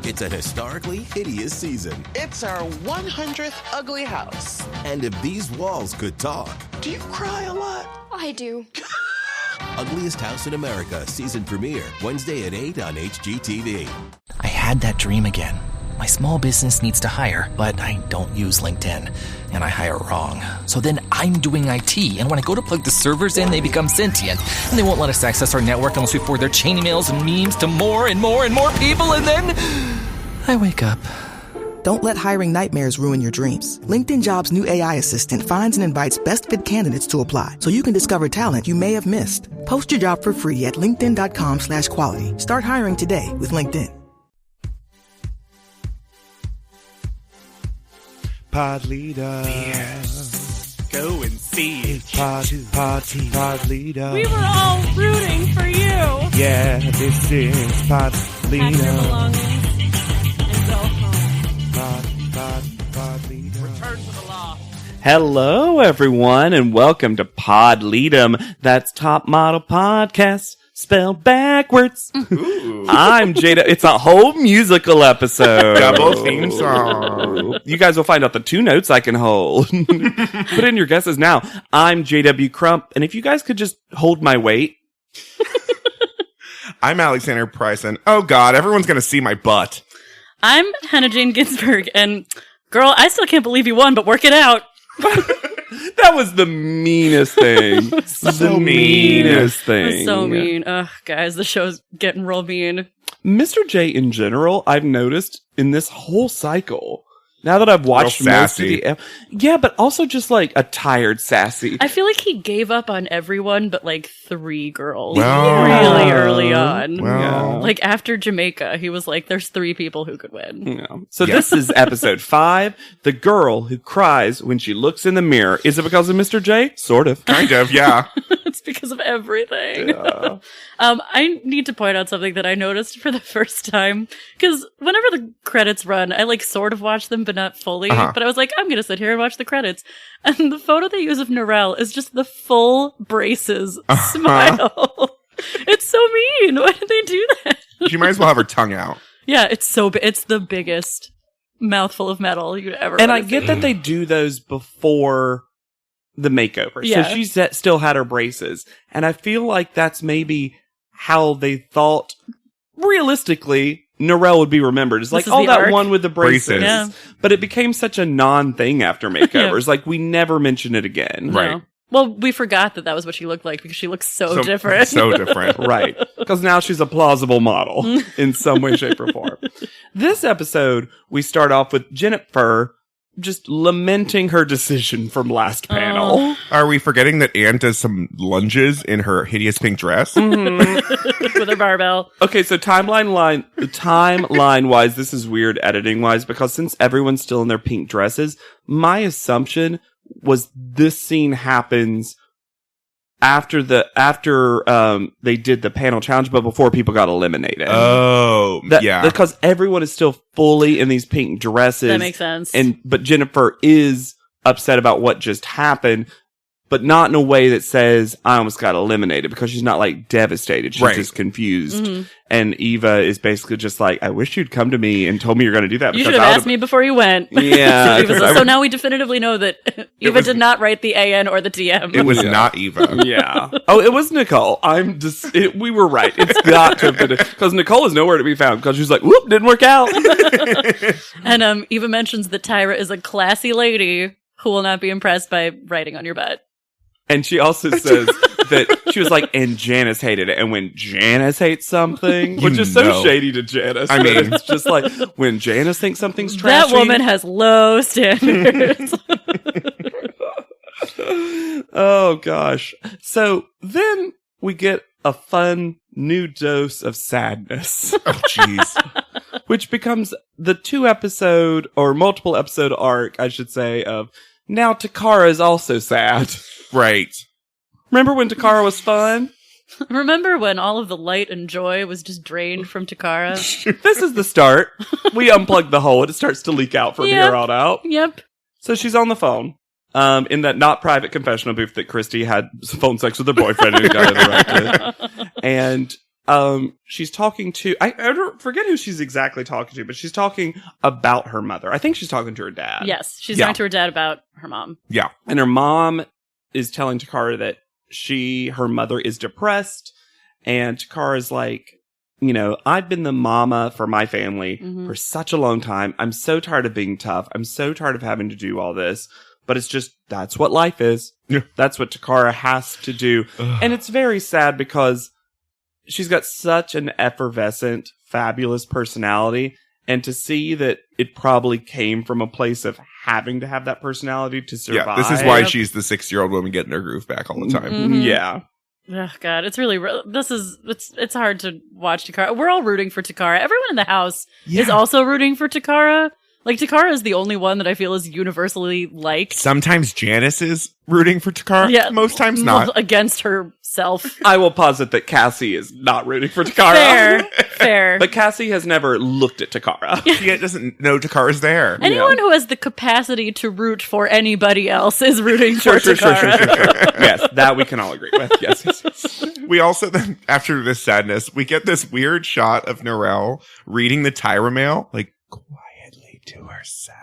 It's a historically hideous season. It's our 100th ugly house. And if these walls could talk... Do you cry a lot? I do. Ugliest House in America season premiere Wednesday at 8 on HGTV. I had that dream again. My small business needs to hire, but I don't use LinkedIn, and I hire wrong. So then I'm doing IT, and when I go to plug the servers in, they become sentient, and they won't let us access our network unless we forward their chain emails and memes to more and more and more people, and then I wake up. Don't let hiring nightmares ruin your dreams. LinkedIn Jobs' new AI assistant finds and invites best fit candidates to apply, so you can discover talent you may have missed. Post your job for free at linkedin.com/quality. Start hiring today with LinkedIn. Pod leader. Fierce. Go and see. Pod leader. We were all rooting for you. Yeah, this is Pod leader. Pack your belongings and go home. Pod leader. Return to the law. Hello, everyone, and welcome to Pod Leadum. That's Top Model Podcast, spelled backwards. I'm Jada. It's a whole musical episode. Double theme song. You guys will find out the two notes I can hold. Put in your guesses now. I'm JW Crump, and if you guys could just hold my weight. I'm Alexander Price, and oh god, everyone's gonna see my butt. I'm Hannah Jane Ginsburg, and girl, I still can't believe you won, but work it out. That was the meanest thing. So meanest thing. So mean. Ugh, guys, the show's getting real mean. Mr. J in general, I've noticed in this whole cycle, now that I've watched most of the... Yeah, but also just like a tired sassy. I feel like he gave up on everyone but like 3 girls Well, really early on. well. Like after Jamaica, he was like, there's 3 people who could win. Yeah. So this is episode 5, The Girl Who Cries When She Looks in the Mirror. Is it because of Mr. J? Sort of. Kind of, yeah. It's because of everything. Yeah. I need to point out something that I noticed for the first time, because whenever the credits run, I like sort of watch them, but not fully. But I was like, I'm going to sit here and watch the credits. And the photo they use of Narelle is just the full braces smile. It's so mean. Why did they do that? She might as well have her tongue out. Yeah, it's it's the biggest mouthful of metal you'd ever And I see. get that they do those before the makeover. Yeah. So she's still had her braces. And I feel like that's maybe how they thought, realistically, Narelle would be remembered. It's like, oh, that arc. one with the braces. Yeah. But it became such a non-thing after makeovers. Like, we never mention it again. No. Right. Well, we forgot that was what she looked like because she looks so different. So different. Right. Because now she's a plausible model in some way, shape, or form. This episode, we start off with Jennifer just lamenting her decision from last panel. Are we forgetting that Anne does some lunges in her hideous pink dress? With her barbell. Okay, so timeline wise, this is weird editing wise because since everyone's still in their pink dresses, my assumption was this scene happens after they did the panel challenge, but before people got eliminated. Oh, yeah. Because everyone is still fully in these pink dresses. That makes sense. But Jennifer is upset about what just happened, but not in a way that says, I almost got eliminated, because she's not like devastated. She's just confused. Mm-hmm. And Eva is basically just like, I wish you'd come to me and told me you're going to do that. You should have asked me before you went. Yeah. So now we definitively know that Eva did not write the AN or the TM. It was not Eva. Yeah. Oh, it was Nicole. We were right. It's got to have been, because Nicole is nowhere to be found, because she's like, whoop, didn't work out. And Eva mentions that Tyra is a classy lady who will not be impressed by writing on your butt. And she also says that she was like, and Janice hated it. And when Janice hates something, which is so shady to Janice. I mean, it's just like, when Janice thinks something's trashy. That woman has low standards. Oh, gosh. So then we get a fun new dose of sadness. Oh, jeez. Which becomes the 2-episode or multiple episode arc, I should say, of now Takara is also sad. Right. Remember when Takara was fun? Remember when all of the light and joy was just drained from Takara? This is the start. We unplug the hole and it starts to leak out from here on out. Yep. So she's on the phone. In that not private confessional booth that Christy had phone sex with her boyfriend and got interrupted. And she's talking to, I don't forget who she's exactly talking to, but she's talking about her mother. I think she's talking to her dad. Yes, she's talking to her dad about her mom. Yeah. And her mom is telling Takara that her mother is depressed, and Takara's like, I've been the mama for my family for such a long time. I'm so tired of being tough. I'm so tired of having to do all this. But it's just, that's what life is. Yeah. That's what Takara has to do. And it's very sad because she's got such an effervescent, fabulous personality. And to see that it probably came from a place of having to have that personality to survive. Yeah, this is why she's the 6-year-old woman getting her groove back all the time. Yeah. Oh God, it's really it's hard to watch Takara. We're all rooting for Takara. Everyone in the house is also rooting for Takara. Like, Takara is the only one that I feel is universally liked. Sometimes Janice is rooting for Takara. Yeah, most times not. Against herself. I will posit that Cassie is not rooting for Takara. Fair. But Cassie has never looked at Takara. She doesn't know Takara's there. Anyone who has the capacity to root for anybody else is rooting for Takara. Sure. Yes, that we can all agree with. Yes. We also then, after this sadness, we get this weird shot of Narelle reading the Tyra mail, like, quietly to herself.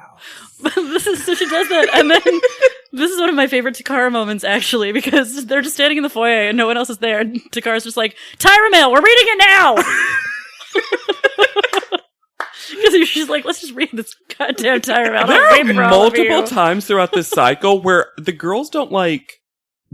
So she does that, and then this is one of my favorite Takara moments, actually, because they're just standing in the foyer and no one else is there, and Takara's just like, Tyra mail, we're reading it now! Because she's like, let's just read this goddamn Tyra mail. There are multiple times throughout this cycle where the girls don't,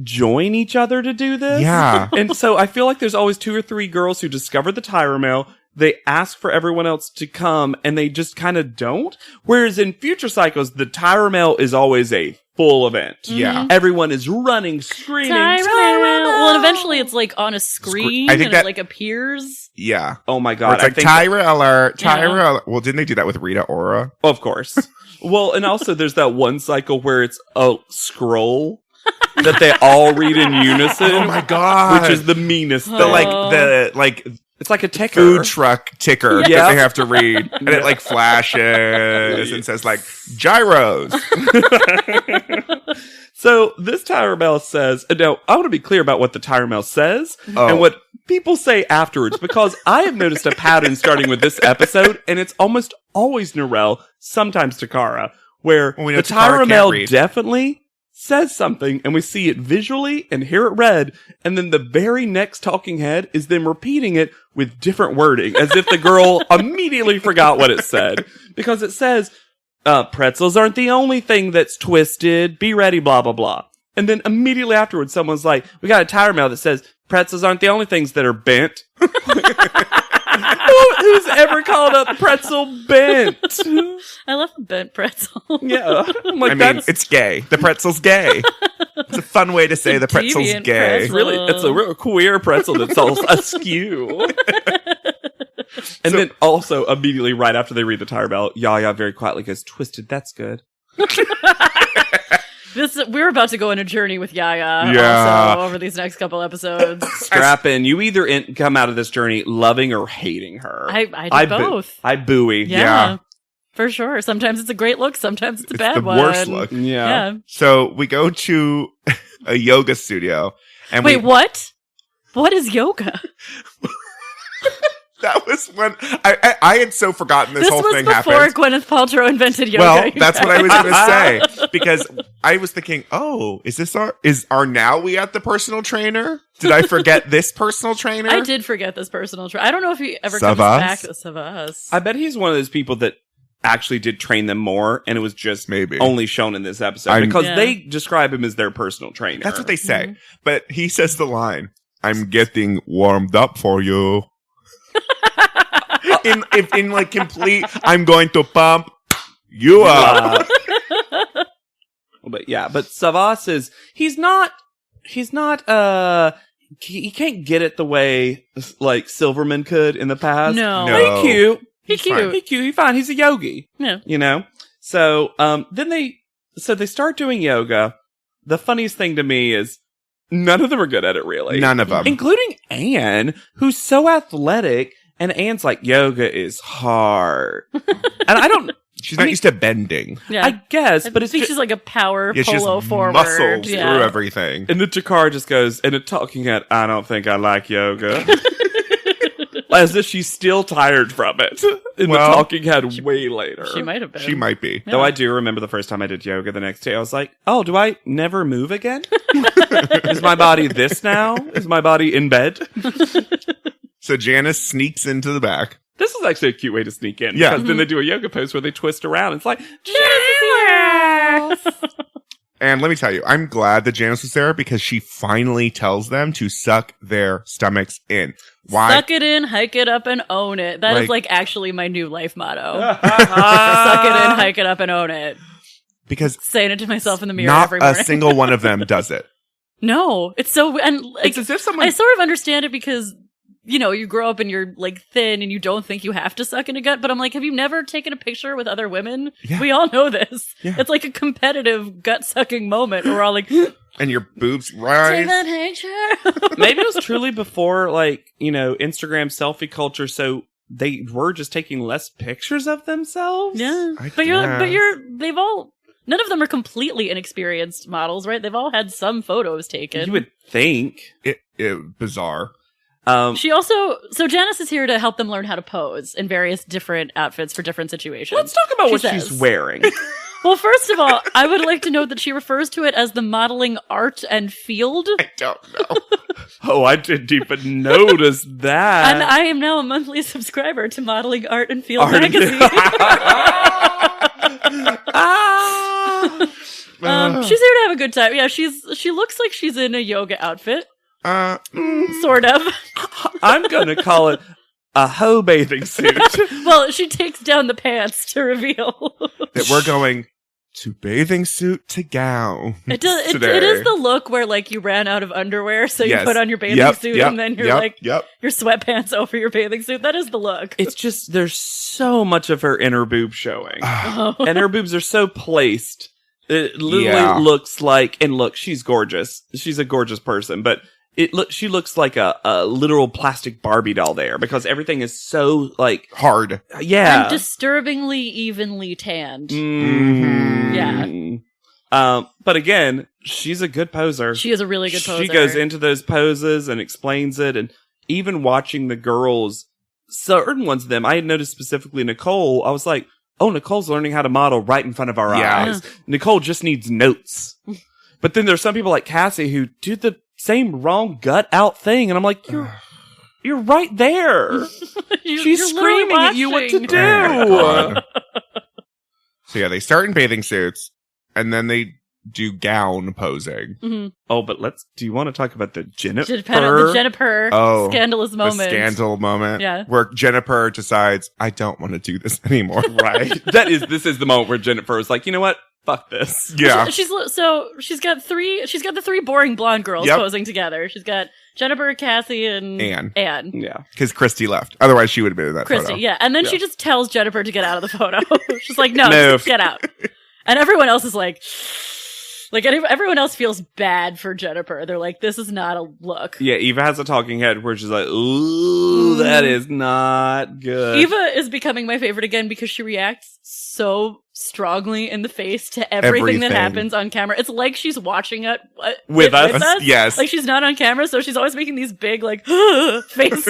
join each other to do this. Yeah. And so I feel like there's always 2 or 3 girls who discover the Tyra mail. They ask for everyone else to come, and they just kind of don't. Whereas in future cycles, the Tyra mail is always a full event. Yeah. Everyone is running, screaming, Tyra mail! Well, and eventually it's on a screen, I think and that it appears. Yeah. Oh my Where God. it's like Tyra alert, Tyra alert. Well, didn't they do that with Rita Ora? Of course. Well, and also there's that one cycle where it's a scroll that they all read in unison. Oh my God. Which is the meanest thing. It's like a ticker. Food truck ticker that Yeah. they have to read. And it flashes and says gyros. So this Tyra mail says, now I want to be clear about what the Tyra mail says and what people say afterwards, because I have noticed a pattern starting with this episode, and it's almost always Narelle, sometimes Takara, where the Tyra mail definitely says something, and we see it visually and hear it read, and then the very next talking head is them repeating it with different wording, as if the girl immediately forgot what it said. Because it says, pretzels aren't the only thing that's twisted, be ready, blah, blah, blah. And then immediately afterwards, someone's like, we got a Tyra mail that says, pretzels aren't the only things that are bent. Who's ever called a pretzel bent? I love a bent pretzel. Yeah. It's gay. The pretzel's gay. It's a fun way to say the pretzel's gay. Pretzel. It's a real queer pretzel that's all askew. And then also immediately right after they read the Tyra mail, Yaya very quietly goes, twisted, that's good. We're about to go on a journey with Yaya also over these next couple episodes. Strap in. You either come out of this journey loving or hating her. I do both. I buoy. Yeah. For sure. Sometimes it's a great look. Sometimes it's a bad one. It's the worst look. Yeah. So we go to a yoga studio. And wait, what? What is yoga? That was when I had so forgotten this whole thing happened. This was before Gwyneth Paltrow invented yoga. Well, that's what I was going to say, because I was thinking, oh, are now we at the personal trainer? Did I forget this personal trainer? I did forget this personal trainer. I don't know if he ever comes back to Savas. I bet he's one of those people that actually did train them more, and it was just maybe only shown in this episode because they describe him as their personal trainer. That's what they say. Mm-hmm. But he says the line, "I'm getting warmed up for you." in complete, I'm going to pump you up. But Savas is, he can't get it the way Silverman could in the past. No. He's cute. He's cute. He's fine. He's a yogi. Yeah. So, then they start doing yoga. The funniest thing to me is none of them are good at it, really. None of them. Including Anne, who's so athletic. And Anne's like, yoga is hard. And she's not used to bending. Yeah. I guess, but I think she's like a power polo she's forward. Muscles through everything. And the Jakar just goes, and a talking head, I don't think I like yoga. As if she's still tired from it. In the talking head way later. She might have been. She might be. Though I do remember the first time I did yoga the next day, I was like, oh, do I never move again? Is my body this now? Is my body in bed? So Janice sneaks into the back. This is actually a cute way to sneak in. Yeah. Because then they do a yoga pose where they twist around. It's like, Janice! And let me tell you, I'm glad that Janice was there because she finally tells them to suck their stomachs in. Why? Suck it in, hike it up, and own it. That is Like- actually my new life motto. Suck it in, hike it up, and own it. Because Saying it to myself in the mirror not every a morning. single one of them does it. No, it's so, and like, it's as if someone... I sort of understand it because, you know, you grow up and you're like thin and you don't think you have to suck in a gut, but I'm like, have you never taken a picture with other women? Yeah. We all know this. Yeah. It's like a competitive gut sucking moment where we're all like, And your boobs rise. take that picture. Maybe it was truly before, like, you know, Instagram selfie culture, so they were just taking less pictures of themselves? Yeah. I They've all, none of them are completely inexperienced models, right? They've all had some photos taken. You would think. Bizarre. She also, so Janice is here to help them learn how to pose in various different outfits for different situations. Let's talk about She what says. she's wearing. Well, first of all, I would like to note that she refers to it as the modeling art and field. I don't know. Oh, I didn't even notice that. And I am now a monthly subscriber to Modeling Art and Field Art and- magazine. She's here to have a good time. Yeah, she looks like she's in a yoga outfit. Sort of. I'm going to call it a hoe bathing suit. Well, she takes down the pants to reveal. That we're going to bathing suit to gown. It does. It today. is the look where like you ran out of underwear, so you Yes. put on your bathing Yep, suit, yep, and then you're yep, like yep. your sweatpants over your bathing suit. That is the look. It's just, there's so much of her inner boob showing. Oh. And her boobs are so placed. It literally Yeah. looks like, and look, she's gorgeous. She's a gorgeous person, but she looks like a literal plastic Barbie doll there because everything is so like, Hard. yeah. And disturbingly evenly tanned. Mm-hmm. Yeah. But again, she's a good poser. She is a really good poser. She goes into those poses and explains it. And even watching the girls, certain ones of them, I had noticed specifically Nicole, I was like, oh, Nicole's learning how to model right in front of our Yeah. eyes. Nicole just needs notes. But then there's some people like Cassie who do the same wrong gut out thing. And I'm like, you're right there. She's you're screaming at you what to watching. do. Oh, God. So yeah, they start in bathing suits and then they do gown posing. Mhm. Oh, but do you want to talk about the Jennifer? The Jennifer Oh, scandalous moment. The scandal moment. Yeah. Where Jennifer decides, I don't want to do this anymore. Right. This is the moment where Jennifer was like, you know what? Fuck this. Yeah. She's got the three boring blonde girls Yep. posing together. She's got Jennifer, Cassie, and Anne. Yeah. Because Christy left. Otherwise, she would have been in that Christy, photo. yeah. And then she just tells Jennifer to get out of the photo. She's like, no, Move. just get out. And everyone else is like everyone else feels bad for Jennifer. They're like, this is not a look. Yeah, Eva has a talking head where she's like, ooh, that is not good. Eva is becoming my favorite again because she reacts so strongly in the face to everything that Everything. happens on camera. It's like she's watching it With us? Yes. Like she's not on camera, so she's always making these big like faces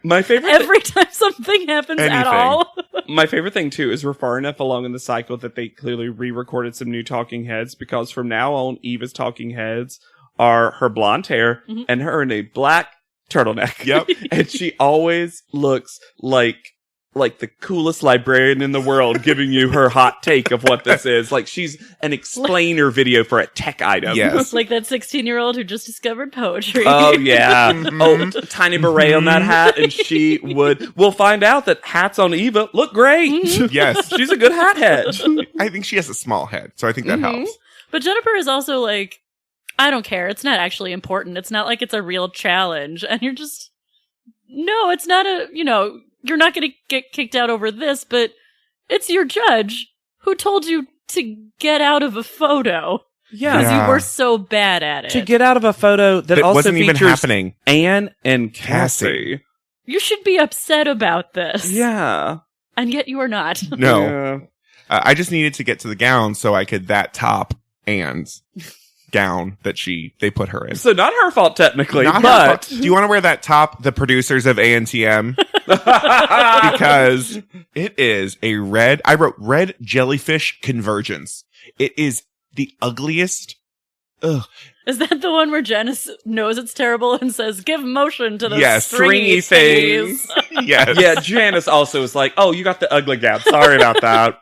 My favorite every time something happens at Anything. all. My favorite thing, too, is we're far enough along in the cycle that they clearly re-recorded some new talking heads because from now on, Eva's talking heads are her blonde hair and her in a black turtleneck. Yep. And she always looks like the coolest librarian in the world giving you her hot take of what this is. Like she's an explainer video for a tech item. Yes. Like that 16-year-old who just discovered poetry. Oh, yeah. Oh, tiny beret on that hat. And we'll find out that hats on Eva look great. Yes. She's a good hat head. I think she has a small head, so I think that helps. But Jennifer is also like, I don't care. It's not actually important. It's not like it's a real challenge. And you're just, no, it's not you're not going to get kicked out over this, but it's your judge who told you to get out of a photo. Yeah. Because you were so bad at it. To get out of a photo that also wasn't even features happening. Anne and Cassie. You should be upset about this. Yeah. And yet you are not. No. Yeah. I just needed to get to the gown so I could that top and gown that they put her in. So not her fault technically, Not her but fault. Do you want to wear that top, the producers of ANTM? Because it is a red, I wrote red jellyfish convergence. It is the ugliest. Ugh. Is that the one where Janice knows it's terrible and says, give motion to the stringy things? Yes. yeah, Janice also was like, oh, you got the ugly gown. Sorry about that.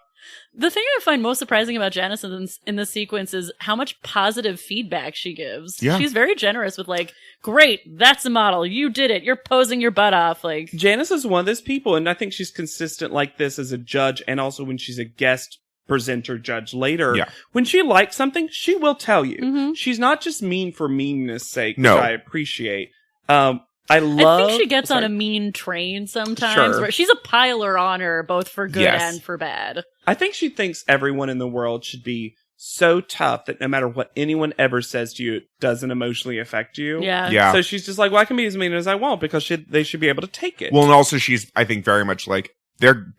The thing I find most surprising about Janice in this sequence is how much positive feedback she gives. Yeah. She's very generous with like, great, that's a model. You did it. You're posing your butt off. Like, Janice is one of those people, and I think she's consistent like this as a judge and also when she's a guest presenter judge later. Yeah. When she likes something, she will tell you. Mm-hmm. She's not just mean for meanness sake, No. which I appreciate. I think she gets on a mean train sometimes. Sure. Where she's a piler on her, both for good Yes. and for bad. I think she thinks everyone in the world should be so tough that no matter what anyone ever says to you, it doesn't emotionally affect you. Yeah. Yeah. So she's just like, well, I can be as mean as I want because they should be able to take it. Well, and also she's, I think, very much like,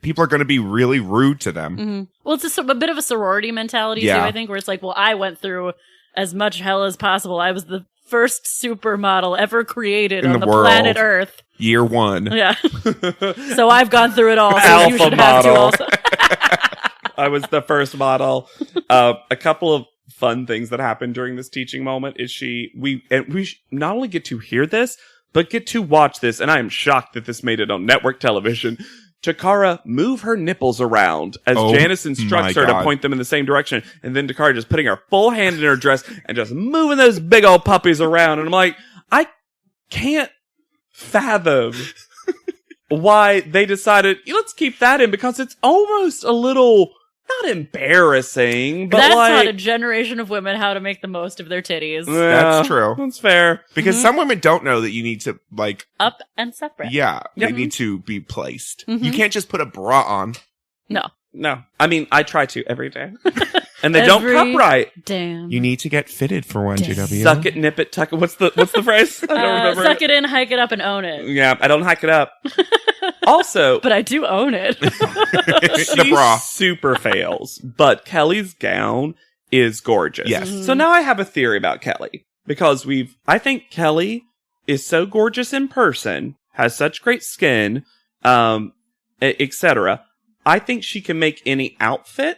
people are going to be really rude to them. Mm-hmm. Well, it's a bit of a sorority mentality, too, I think, where it's like, well, I went through as much hell as possible. I was the first supermodel ever created In on the the world. planet Earth. Year one. Yeah. So I've gone through it all, so you Alpha should have to model. also. I was the first model. A couple of fun things that happened during this teaching moment is we not only get to hear this, but get to watch this. And I am shocked that this made it on network television. Takara move her nipples around as Janice instructs her to point them in the same direction. And then Takara just putting her full hand in her dress and just moving those big old puppies around. And I'm like, I can't fathom why they decided, let's keep that in because it's almost a little, not embarrassing, but That's like, taught a generation of women how to make the most of their titties. That's true. That's fair. Because some women don't know that you need to, like, Up and separate. yeah, they Yep. need to be placed. Mhm. You can't just put a bra on. No. No. I mean, I try to every day. And they don't cup right. Damn. You need to get fitted for one, GW. Suck it, nip it, tuck it. What's the phrase? I don't remember. Suck it in, hike it up, and own it. Yeah, I don't hike it up. Also, But I do own it. The she bra. super fails, but Kelly's gown is gorgeous. Yes. Mm-hmm. So now I have a theory about Kelly because I think Kelly is so gorgeous in person, has such great skin, etc. I think she can make any outfit,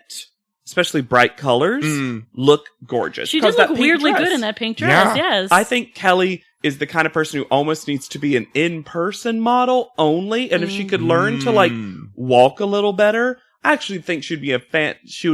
especially bright colors, look gorgeous. She 'Cause did look that pink weirdly dress- good in that pink dress, Yeah. yes. I think Kelly is the kind of person who almost needs to be an in-person model only, and if she could learn to like walk a little better, I actually think she would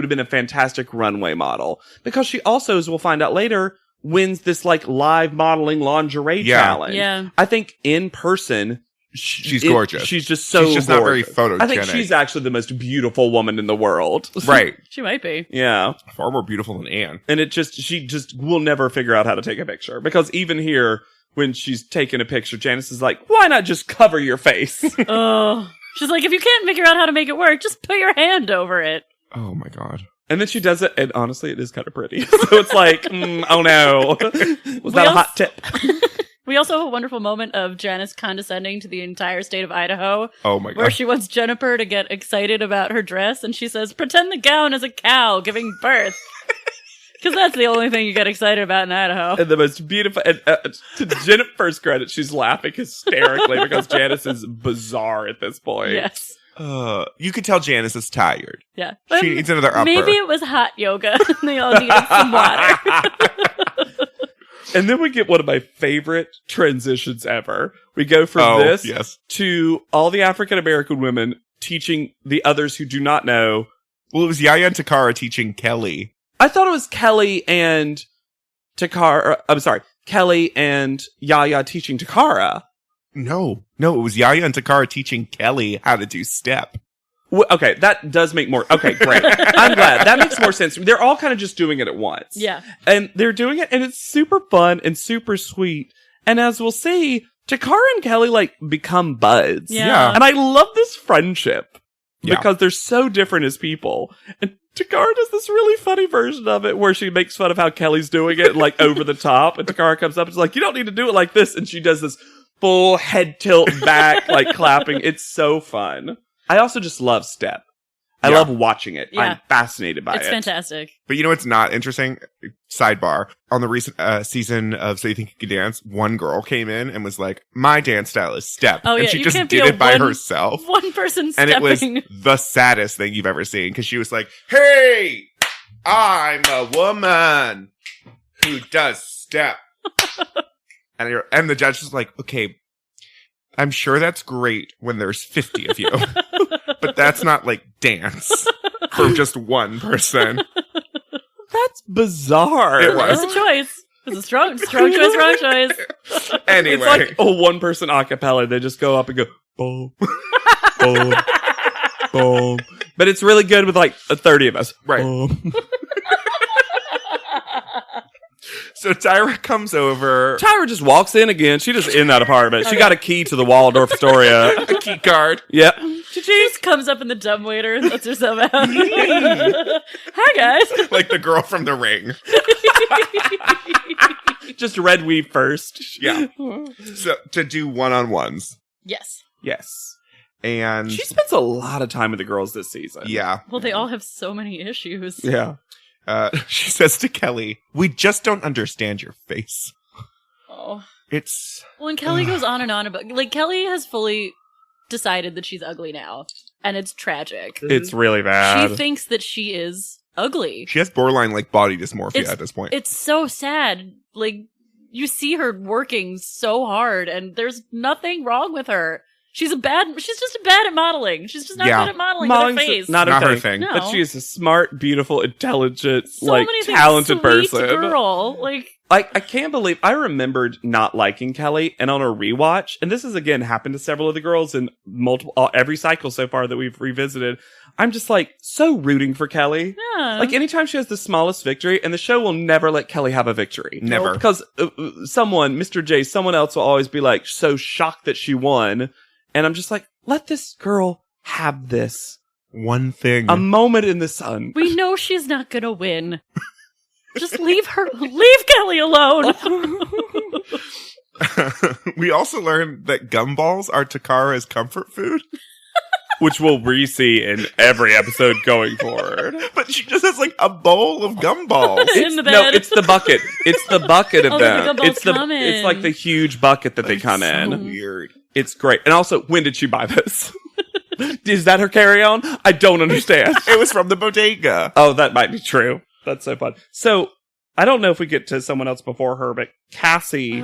have been a fantastic runway model because she also, as we'll find out later, wins this like live modeling lingerie challenge. Yeah. I think in person She's gorgeous. She's just so She's just not very gorgeous. photogenic. I think she's actually the most beautiful woman in the world. Right. She might be. Yeah. Far more beautiful than Anne. And she just will never figure out how to take a picture. Because even here, when she's taking a picture, Janice is like, why not just cover your face? Oh. She's like, if you can't figure out how to make it work, just put your hand over it. Oh my god. And then she does it, and honestly, it is kind of pretty. So it's like, oh no. Was that a hot tip? We also have a wonderful moment of Janice condescending to the entire state of Idaho. Oh my god. Where she wants Jennifer to get excited about her dress, and she says, pretend the gown is a cow giving birth. Because that's the only thing you get excited about in Idaho. And the most beautiful, and to Jennifer's credit, she's laughing hysterically because Janice is bizarre at this point. Yes. You could tell Janice is tired. Yeah. She needs another upper. Maybe it was hot yoga, and they all needed some water. And then we get one of my favorite transitions ever. We go from this to all the African American women teaching the others who do not know. Well, it was Yaya and Takara teaching Kelly. I thought it was Kelly and Takara. I'm sorry, Kelly and Yaya teaching Takara. No, it was Yaya and Takara teaching Kelly how to do step. Okay, that does make more. Okay, great. I'm glad. That makes more sense. They're all kind of just doing it at once. Yeah. And they're doing it, and it's super fun and super sweet. And as we'll see, Takara and Kelly, like, become buds. Yeah. And I love this friendship Yeah. because they're so different as people. And Takara does this really funny version of it where she makes fun of how Kelly's doing it, like, over the top. And Takara comes up and is like, you don't need to do it like this. And she does this full head tilt back, like, clapping. It's so fun. I also just love step. I Yeah. love watching it. Yeah. I'm fascinated by It's it. fantastic. But you know what's not interesting? Sidebar. On the recent season of So You Think You Could Dance, one girl came in and was like, my dance style is step. Oh, and yeah, she you just can't be did a it by one- herself. One person And stepping. it was the saddest thing you've ever seen because she was like, hey, I'm a woman who does step. and the judge was like, okay, I'm sure that's great when there's 50 of you, but that's not like dance for just one person. That's bizarre. It was. It's a choice. It's a strong choice, wrong choice. Anyway. It's like a one-person acapella. They just go up and go, boom, boom, boom. But it's really good with like 30 of us. Right. Boom. So Tyra comes over, Tyra just walks in again. She just in that apartment. She got a key to the Waldorf Astoria. a key card. Yep. She just comes up in the dumbwaiter and lets herself out. Hi, guys. Like the girl from The Ring. Just red weave first. Yeah. So to do one-on-ones. Yes. Yes. And She spends a lot of time with the girls this season. yeah. Well, they all have so many issues. Yeah. She says to Kelly, we just don't understand your face. Oh. It's Well, and Kelly goes on and on about, like, Kelly has fully decided that she's ugly now, and it's tragic. It's really bad. She thinks that she is ugly. she has borderline like body dysmorphia It's- at this point. It's so sad. Like, you see her working so hard, and there's nothing wrong with her. She's just bad at modeling. She's just not Yeah. good at modeling with her Modeling's face. not Not her her thing. thing. No. But she is a smart, beautiful, intelligent, so like many things, talented sweet person. girl. Like, I can't believe I remembered not liking Kelly, and on a rewatch, and this has again happened to several of the girls in every cycle so far that we've revisited. I'm just like so rooting for Kelly. yeah. Like anytime she has the smallest victory, and the show will never let Kelly have a victory. Never. Because Mr. J, someone else will always be like so shocked that she won. And I'm just like, let this girl have this. One thing. A moment in the sun. we know she's not gonna win. Just leave Kelly alone. We also learned that gumballs are Takara's comfort food, Which we'll re-see in every episode going forward. but she just has like a bowl of gumballs. In the No, bed. it's the bucket. It's the bucket of Oh, the them. gumballs It's come in. it's like the huge bucket that they It's come so in. weird. It's great. And also, when did she buy this? Is that her carry-on? I don't understand. It was from the bodega. Oh, that might be true. That's so fun. So, I don't know if we get to someone else before her, but Cassie, here's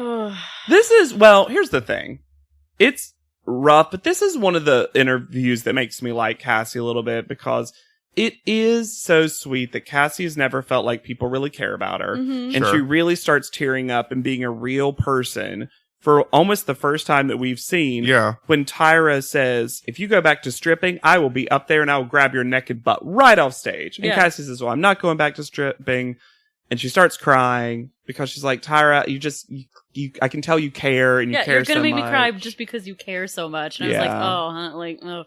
the thing. It's rough, but this is one of the interviews that makes me like Cassie a little bit because it is so sweet that Cassie has never felt like people really care about her. Mhm. And Sure. she really starts tearing up and being a real person for almost the first time that we've seen. Yeah. When Tyra says, if you go back to stripping, I will be up there and I will grab your naked butt right off stage. And Yeah. Cassie says, well, I'm not going back to stripping. And she starts crying because she's like, Tyra, I can tell you care and you Yeah, care you're gonna so make much. me cry just because you care so much. And I was like, Yeah. oh, huh, like, oh,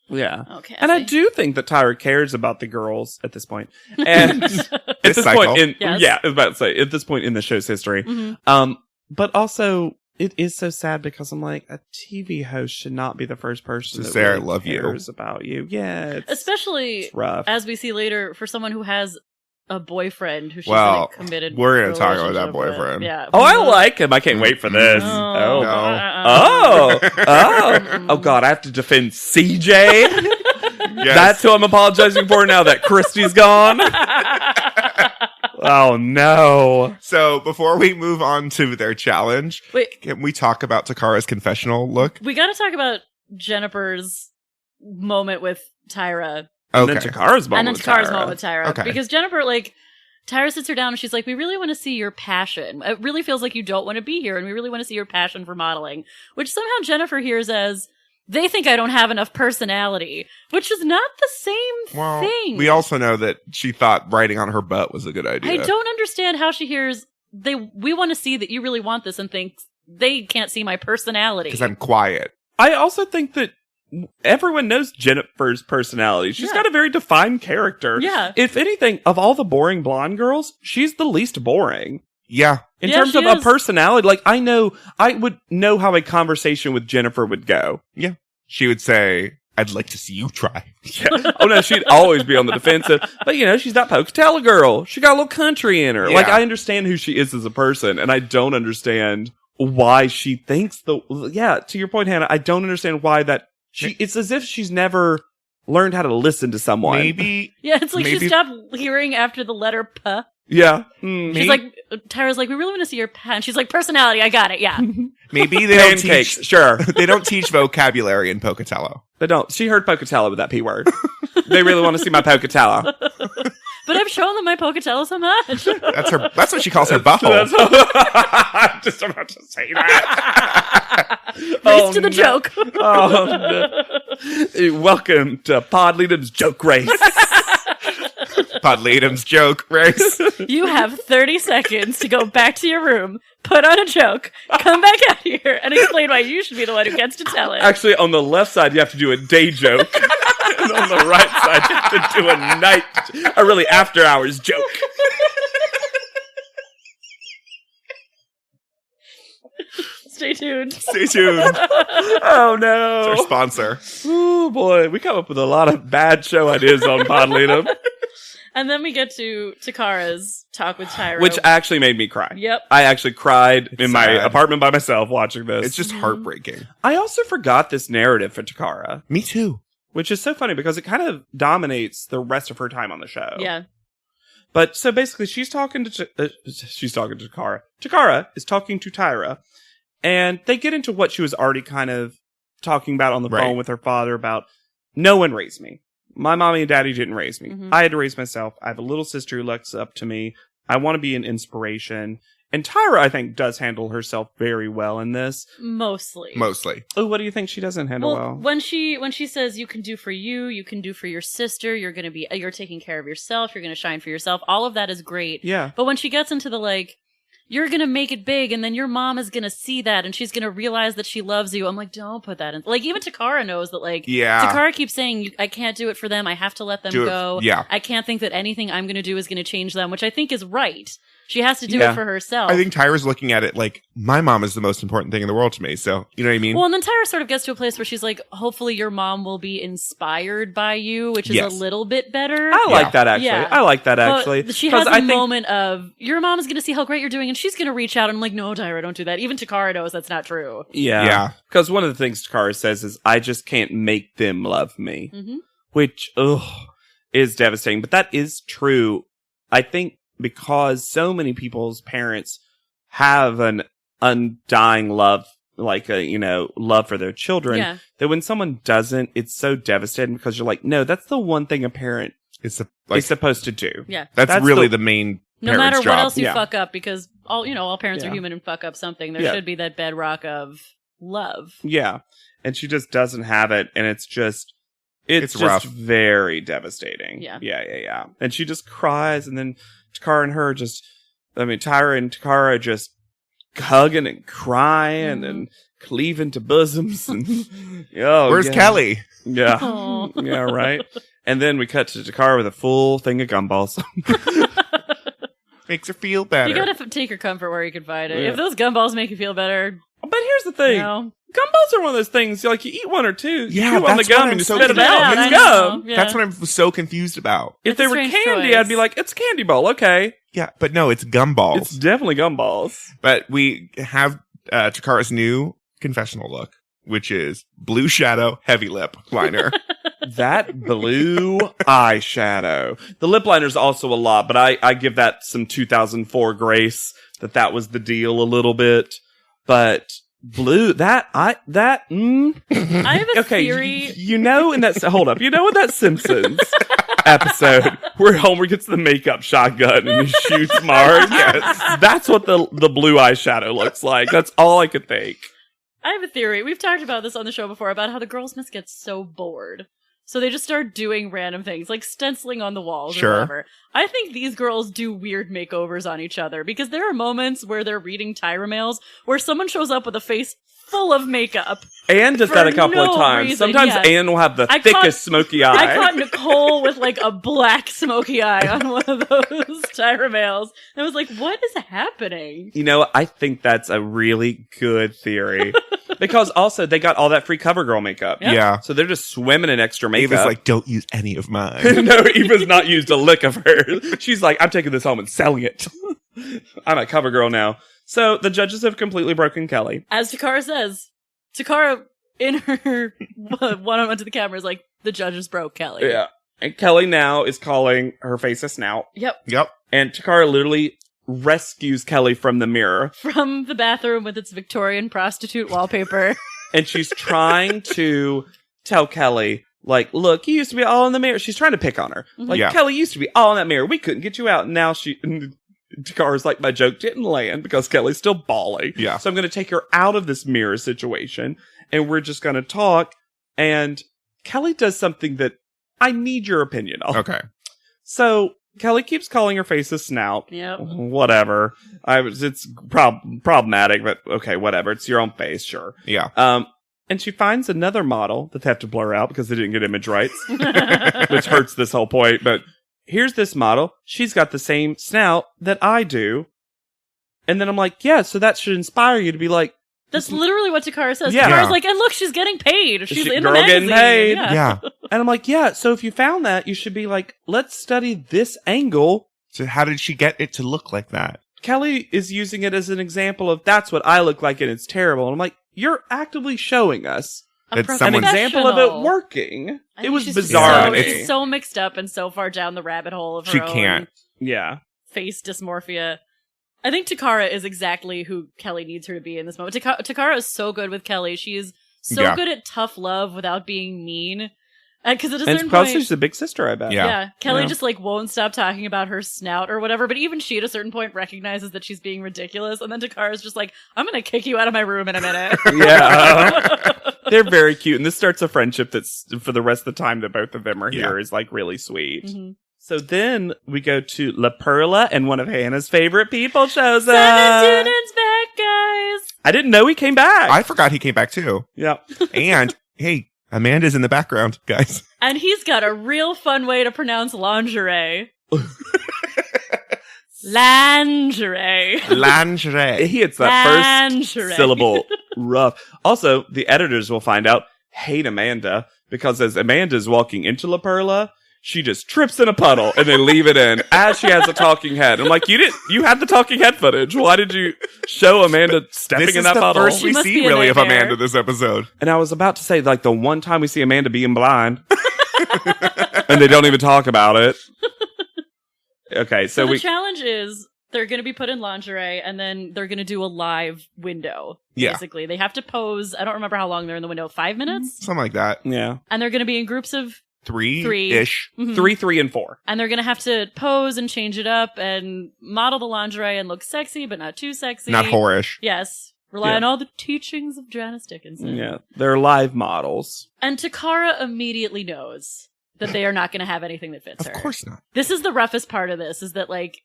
Yeah. okay. And I do think that Tyra cares about the girls at this point. And at This this cycle. point in, Yes. yeah, I was about to say, at this point in the show's history. But also, it is so sad because I'm like, a TV host should not be the first person To that say, "I really love you." cares about you. Yeah, it's, Especially it's rough. as we see later, for someone who has a boyfriend who she's Well, in a committed we're gonna talk about that relationship with. boyfriend. Yeah. Oh, I like him. I can't wait for this. Oh, No. Oh, God, I have to defend CJ. Yes. That's who I'm apologizing for now that Christy's gone. Oh, no. So before we move on to their challenge, Wait, can we talk about Takara's confessional look? we gotta talk about Jennifer's moment with Tyra. And Okay. then Takara's moment And then with Takara's Tyra. moment with Tyra. Okay. Because Jennifer, like, Tyra sits her down and she's like, we really want to see your passion. It really feels like you don't want to be here, and we really want to see your passion for modeling. Which somehow Jennifer hears as, they think I don't have enough personality. Which is not the same Well, thing. we also know that she thought writing on her butt was a good idea. I don't understand how she hears, we want to see that you really want this, and thinks they can't see my personality. Because I'm quiet. I also think that everyone knows Jennifer's personality. She's Yeah. got a very defined character. Yeah. If anything, of all the boring blonde girls, she's the least boring. Yeah. In Yeah, terms she of a is. personality, like I would know how a conversation with Jennifer would go. She would say, I'd like to see you try. Yeah. Oh no, she'd always be on the defensive. But she's that Pocatello girl. She got a little country in her. Yeah. Like, I understand who she is as a person, and I don't understand why she thinks to your point, Hannah, I don't understand why it's as if she's never learned how to listen to someone. Maybe. Yeah, it's like she stopped hearing after the letter P. Yeah. She's like, Tyra's like, we really want to see your pen. She's like, personality, I got it, yeah. Maybe they don't Pancakes, teach. sure. They don't teach vocabulary in Pocatello. They don't. She heard Pocatello with that P word. They really want to see my Pocatello. But I've shown them my Pocatello so much. That's what she calls her butthole. I'm just about to say that. Race to the joke. Oh, no. Welcome to Pod Leadum's joke race. Pod Leadum's joke race. You have 30 seconds to go back to your room, put on a joke, come back out here, and explain why you should be the one who gets to tell it. Actually, on the left side, you have to do a day joke. And on the right side, you have to do a really after hours joke. Stay tuned. Stay tuned. Oh no. It's our sponsor. Oh boy, we come up with a lot of bad show ideas on Pod Leadum. And then we get to Takara's talk with Tyra. Which actually made me cry. Yep. I actually cried in my sad. apartment by myself watching this. It's just heartbreaking. I also forgot this narrative for Takara, Me too. which is so funny because it kind of dominates the rest of her time on the show. Yeah. But so basically, she's talking to Takara. Takara is talking to Tyra, and they get into what she was already kind of talking about on the Right. phone with her father about no one raised me. My mommy and daddy didn't raise me. Mhm. I had to raise myself. I have a little sister who looks up to me. I want to be an inspiration. And Tyra, I think, does handle herself very well in this. Mostly. Oh, what do you think she doesn't handle well? When she says you can do for you can do for your sister, you're taking care of yourself, you're gonna shine for yourself, all of that is great. Yeah. But when she gets into the you're gonna make it big, and then your mom is gonna see that, and she's gonna realize that she loves you. I'm like, don't put that in. Even Takara knows that. Yeah. Takara keeps saying, I can't do it for them. I have to let them go. Yeah. I can't think that anything I'm gonna do is gonna change them, which I think is right. She has to do Yeah. it for herself. I think Tyra's looking at it like, my mom is the most important thing in the world to me. So, you know what I mean? Well, and then Tyra sort of gets to a place where she's like, hopefully your mom will be inspired by you, which is Yes. a little bit better. I like that, actually. Yeah. I like that, But actually. she has 'Cause a I think- moment of, your mom is going to see how great you're doing, and she's going to reach out, and I'm like, no, Tyra, don't do that. Even Takara knows that's not true. Yeah. Yeah. Because one of the things Takara says is, I just can't make them love me. Mm-hmm. Which, is devastating. But that is true. I think because so many people's parents have an undying love, love for their children, Yeah. that when someone doesn't, it's so devastating because you're like, no, that's the one thing a parent It's is supposed to do. Yeah. that's really the main No parent's matter job. what else you Yeah. fuck up, because all parents Yeah. are human and fuck up something. There Yeah. should be that bedrock of love. Yeah. And she just doesn't have it. And it's just rough. very devastating. Yeah. Yeah. And she just cries. And then Takara and her Tyra and Takara just hugging and crying and cleaving to bosoms. And, Where's Kelly? Yeah. Aw. Yeah, right. And then we cut to Takara with a full thing of gumballs. Makes her feel better. You gotta take your comfort where you can find it. Yeah. If those gumballs make you feel better, But here's the thing. Gumballs are one of those things, you eat one or two, Yeah, you chew on the that's gum what and I'm you so spit it confused out. about. It's I gum. know. Yeah. That's what I'm so confused about. If It's they a were strange candy, choice. I'd be like, it's candy ball, okay. Yeah, but no, it's gumballs. It's definitely gumballs. But we have Takara's new confessional look, which is blue shadow, heavy lip liner. That blue eyeshadow. The lip liner's also a lot, but I give that some 2004 grace that was the deal a little bit. But blue, I have a okay, theory. in that Simpsons episode where Homer gets the makeup shotgun and he shoots Marge? Yes. That's what the blue eyeshadow looks like. That's all I could think. I have a theory. We've talked about this on the show before about how the girls must get so bored. So they just start doing random things, like stenciling on the walls Sure. or whatever. I think these girls do weird makeovers on each other because there are moments where they're reading Tyra mails where someone shows up with a face full of makeup. Anne does For that a couple of no times. reason, Sometimes yeah. Anne will have the I thickest caught- smoky eye. I caught Nicole with a black smoky eye on one of those Tyra mails. And I was like, what is happening? I think that's a really good theory. Because also they got all that free CoverGirl makeup. Yep. Yeah. So they're just swimming in extra makeup. Ava's like, don't use any of mine. No, Eva's not used a lick of her. She's like, I'm taking this home and selling it. I'm a CoverGirl now. So the judges have completely broken Kelly. As Takara says, Takara in her one-on-one to the camera is like, the judges broke Kelly. Yeah. And Kelly now is calling her face a snout. Yep. Yep. And Takara literally rescues Kelly from the mirror. From the bathroom with its Victorian prostitute wallpaper. And she's trying to tell Kelly, like, look, you used to be all in the mirror. She's trying to pick on her. Like, Yeah. Kelly used to be all in that mirror. We couldn't get you out. And now Takara's like, my joke didn't land because Kelly's still bawling. Yeah. So I'm going to take her out of this mirror situation and we're just going to talk. And Kelly does something that I need your opinion on. Okay. So Kelly keeps calling her face a snout. Yep. Whatever. It's problematic, but okay, whatever. It's your own face, sure. Yeah. And she finds another model that they have to blur out because they didn't get image rights, which hurts this whole point. But here's this model. She's got the same snout that I do. And then I'm like, yeah, so that should inspire you to be like, That's literally what Takara says. Yeah. Takara's like, and look, she's getting paid. She's in the girl magazine. getting paid. Yeah. Yeah. and I'm like, yeah, so if you found that, you should be like, let's study this angle. So how did she get it to look like that? Kelly is using it as an example of that's what I look like and it's terrible. And I'm like, you're actively showing us A That's an someone- example of professional. it working. I It think was she's bizarre. So, to me. it's so mixed up and so far down the rabbit hole of her She own can't. Yeah. face dysmorphia. I think Takara is exactly who Kelly needs her to be in this moment. Takara is so good with Kelly. She is so Yeah. good at tough love without being mean. Because at a And it's certain because point, she's a big sister, I bet. Yeah. Kelly Yeah. just like won't stop talking about her snout or whatever. But even she, at a certain point, recognizes that she's being ridiculous. And then Takara's just like, "I'm gonna kick you out of my room in a minute." Yeah. They're very cute. And this starts a friendship that's for the rest of the time that both of them are here is like really sweet. Mhm. So then we go to La Perla and one of Hannah's favorite people shows up. Seven students back, guys. I didn't know he came back. I forgot he came back too. Yeah. And hey, Amanda's in the background, guys. And he's got a real fun way to pronounce lingerie. Lingerie. Lingerie. He hits that first Lingerie. syllable rough. Also, the editors will find out, hate Amanda, because as Amanda's walking into La Perla, she just trips in a puddle and they leave it in as she has a talking head. I'm like, you had the talking head footage. Why did you show Amanda stepping This in is that the puddle? first She we must see be a really of nightmare. Amanda this episode. And I was about to say, like, the one time we see Amanda being blind and they don't even talk about it. Okay, So so the challenge is they're going to be put in lingerie and then they're going to do a live window. Yeah. Basically, they have to pose. I don't remember how long they're in the window. 5 minutes? Something like that. yeah. And they're going to be in groups of Three-ish. Mhm. 3, 3, and 4. And they're going to have to pose and change it up and model the lingerie and look sexy, but not too sexy. Not whorish. Yes. Rely Yeah. on all the teachings of Janice Dickinson. Yeah, they're live models. And Takara immediately knows that they are not going to have anything that fits Of her. course not. This is the roughest part of this, is that, like,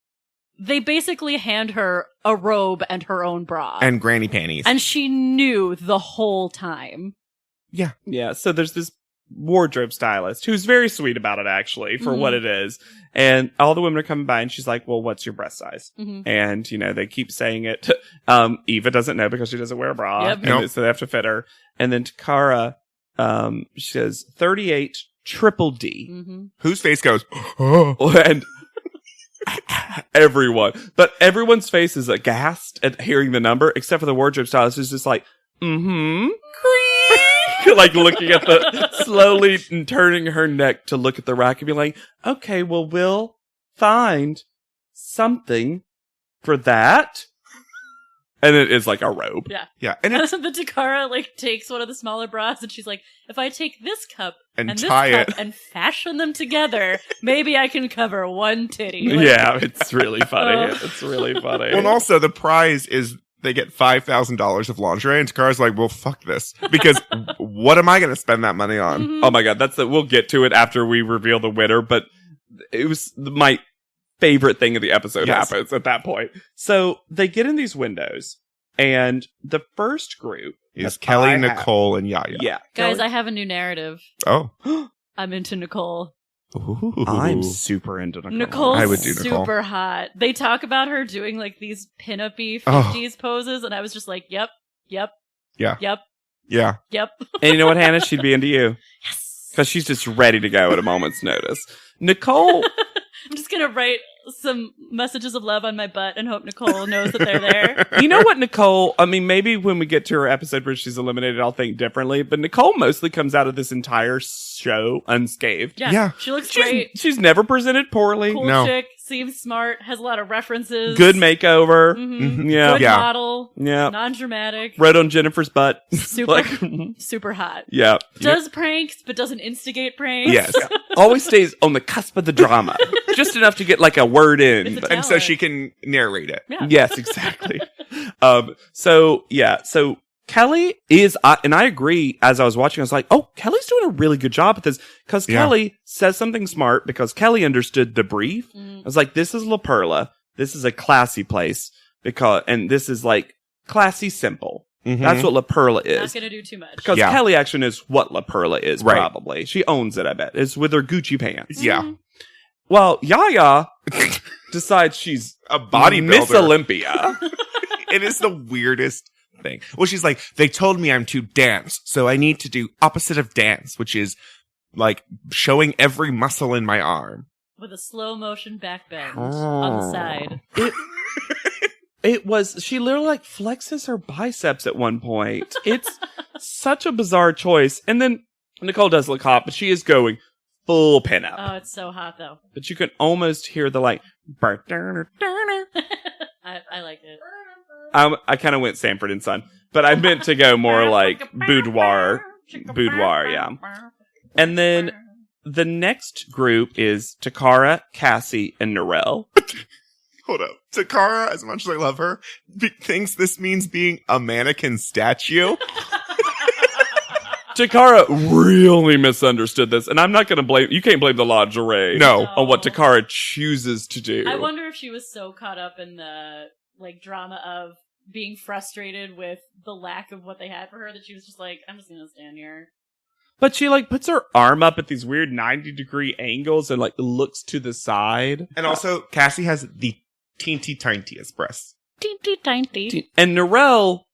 they basically hand her a robe and her own bra. And granny panties. And she knew the whole time. Yeah, so there's this wardrobe stylist who's very sweet about it, actually, for what it is. And all the women are coming by and she's like, well, what's your breast size? Mhm. And, you know, they keep saying it. Eva doesn't know because she doesn't wear a bra. Yep. And Nope. so they have to fit her. And then Takara, she says 38 triple D. Mm-hmm. Whose face goes, oh. And everyone's face is aghast at hearing the number, except for the wardrobe stylist who's just like, like looking at slowly turning her neck to look at the rack and be like, okay, well, we'll find something for that. And it is like a robe. Yeah. Yeah. And And it's, the Takara, like, takes one of the smaller bras and she's like, if I take this cup and and this tie cup it. and fashion them together, maybe I can cover one titty. Like, Yeah, it's really funny. It's really funny. Well, and also the prize is they get $5,000 of lingerie, and Takara's like, well, fuck this. Because what am I going to spend that money on? Mhm. Oh my god, we'll get to it after we reveal the winner, but it was my favorite thing of the episode Yes. happens at that point. So they get in these windows, and the first group Is that Kelly, I have- Nicole, and Yaya. Yeah. Guys, Kelly- I have a new narrative. Oh. I'm into Nicole. Ooh. I'm super into Nicole. Nicole's I would do Nicole. super hot. They talk about her doing like these pin-up-y Oh. 50s poses, and I was just like, yep. Yeah. Yep. Yeah. Yep. And you know what, Hannah? She'd be into you. Yes. Because she's just ready to go at a moment's notice. Nicole... I'm just going to write some messages of love on my butt and hope Nicole knows that they're there. You know what, Nicole? I mean, maybe when we get to her episode where she's eliminated, I'll think differently. But Nicole mostly comes out of this entire show unscathed. Yeah. She looks great. She's never presented poorly. Cool No. chick, seems smart, has a lot of references. Good makeover. Mhm. Yeah. Good Yeah. model. Yeah. Non-dramatic. Rode on Jennifer's butt. Super, super hot. Yeah. Does pranks, but doesn't instigate pranks. Yes. Always stays on the cusp of the drama. Just enough to get like a word in. It's a And so talent. she can narrate it. Yeah. Yes, exactly. So Kelly is, and I agree, as I was watching, I was like, oh, Kelly's doing a really good job at this, because Yeah. Kelly says something smart, because Kelly understood the brief. I was like, this is La Perla. This is a classy place, and this is like classy simple. Mhm. That's what La Perla Not is. gonna do too much. Because Yeah. Kelly actually knows what La Perla is, Right. probably. She owns it, I bet. It's with her Gucci pants. Yeah. Well, Yaya decides she's A bodybuilder. Miss Olympia. It is the weirdest thing. Well, she's like, they told me I'm to dance, so I need to do opposite of dance, which is like showing every muscle in my arm. With a slow motion back bend on the side. It was, she literally like flexes her biceps at one point. It's such a bizarre choice. And then Nicole does look hot, but she is going full pinup. Oh, it's so hot though. But you can almost hear the like, I like it. I kind of went Sanford and Son, but I meant to go more like boudoir, yeah. And then the next group is Takara, Cassie, and Narelle. Hold up. Takara, as much as I love her, thinks this means being a mannequin statue. Takara really misunderstood this, and I'm not going to blame, you can't blame the lingerie. No. On what Takara chooses to do. I wonder if she was so caught up in the like drama of being frustrated with the lack of what they had for her that she was just like, I'm just gonna stand here. But she like puts her arm up at these weird 90-degree angles and like looks to the side. And also, Cassie has the teeny tiniest breasts. Teeny tiny. And Narelle...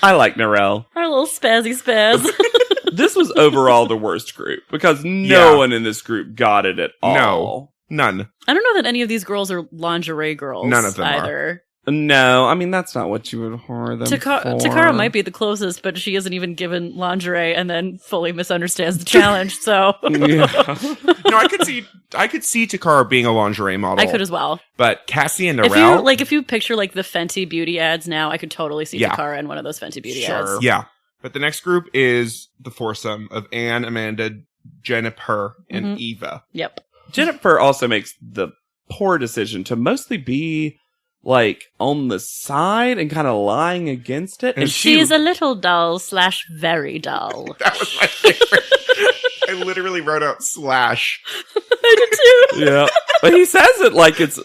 I like Narelle. Our little spazzy spaz. This was overall the worst group because Yeah. one in this group got it at all. No. None. I don't know that any of these girls are lingerie girls. None of them are. either. No, I mean, that's not what you would whore them for. Takara might be the closest, but she isn't even given lingerie and then fully misunderstands the challenge, so. Yeah. No, I could see Takara being a lingerie model. I could as well. But Cassie and If Narelle. you picture like the Fenty Beauty ads now, I could totally see Yeah. Takara in one of those Fenty Beauty Sure. ads. Yeah. But the next group is the foursome of Anne, Amanda, Jennifer, and Mhm. Eva. Yep. Jennifer also makes the poor decision to mostly be like on the side and kind of lying against it. And She's a little dull / very dull. That was my favorite. I literally wrote out slash. I did too. yeah, but he says it like it's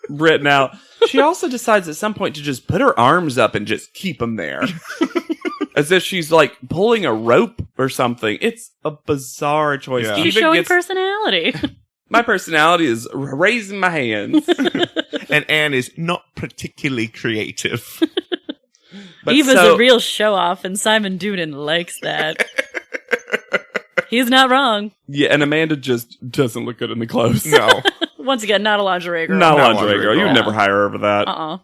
written out. She also decides at some point to just put her arms up and just keep them there. As if she's like pulling a rope or something. It's a bizarre choice. Yeah. She's showing personality. My personality is raising my hands. And Anne is not particularly creative. But Eva's so- a real show off, and Simon Doonan likes that. He's not wrong. Yeah, and Amanda just doesn't look good in the clothes. No. Once again, not a lingerie girl. Not a Not lingerie lingerie girl. You would girl. never hire her over that. Uh-uh.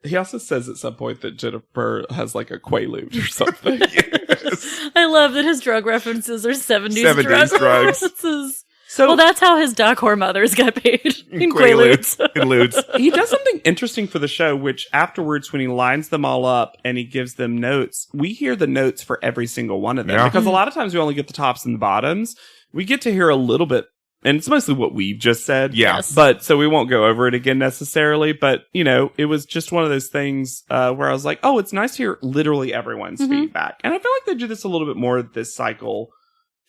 He also says at some point that Jennifer has like a Quaalude or something. Yes. I love that his drug references are 70s, 70s drug drugs. references. So Well, that's how his doc whore mothers got paid. In Quaaludes. Quaaludes. In Ludes. he does something interesting for the show, which afterwards, when he lines them all up and he gives them notes, we hear the notes for every single one of them. Yeah. Because a lot of times we only get the tops and the bottoms. We get to hear a little bit, and it's mostly what we've just said. Yeah. Yes. But so we won't go over it again necessarily. But, you know, it was just one of those things where I was like, oh, it's nice to hear literally everyone's Mhm. feedback. And I feel like they do this a little bit more this cycle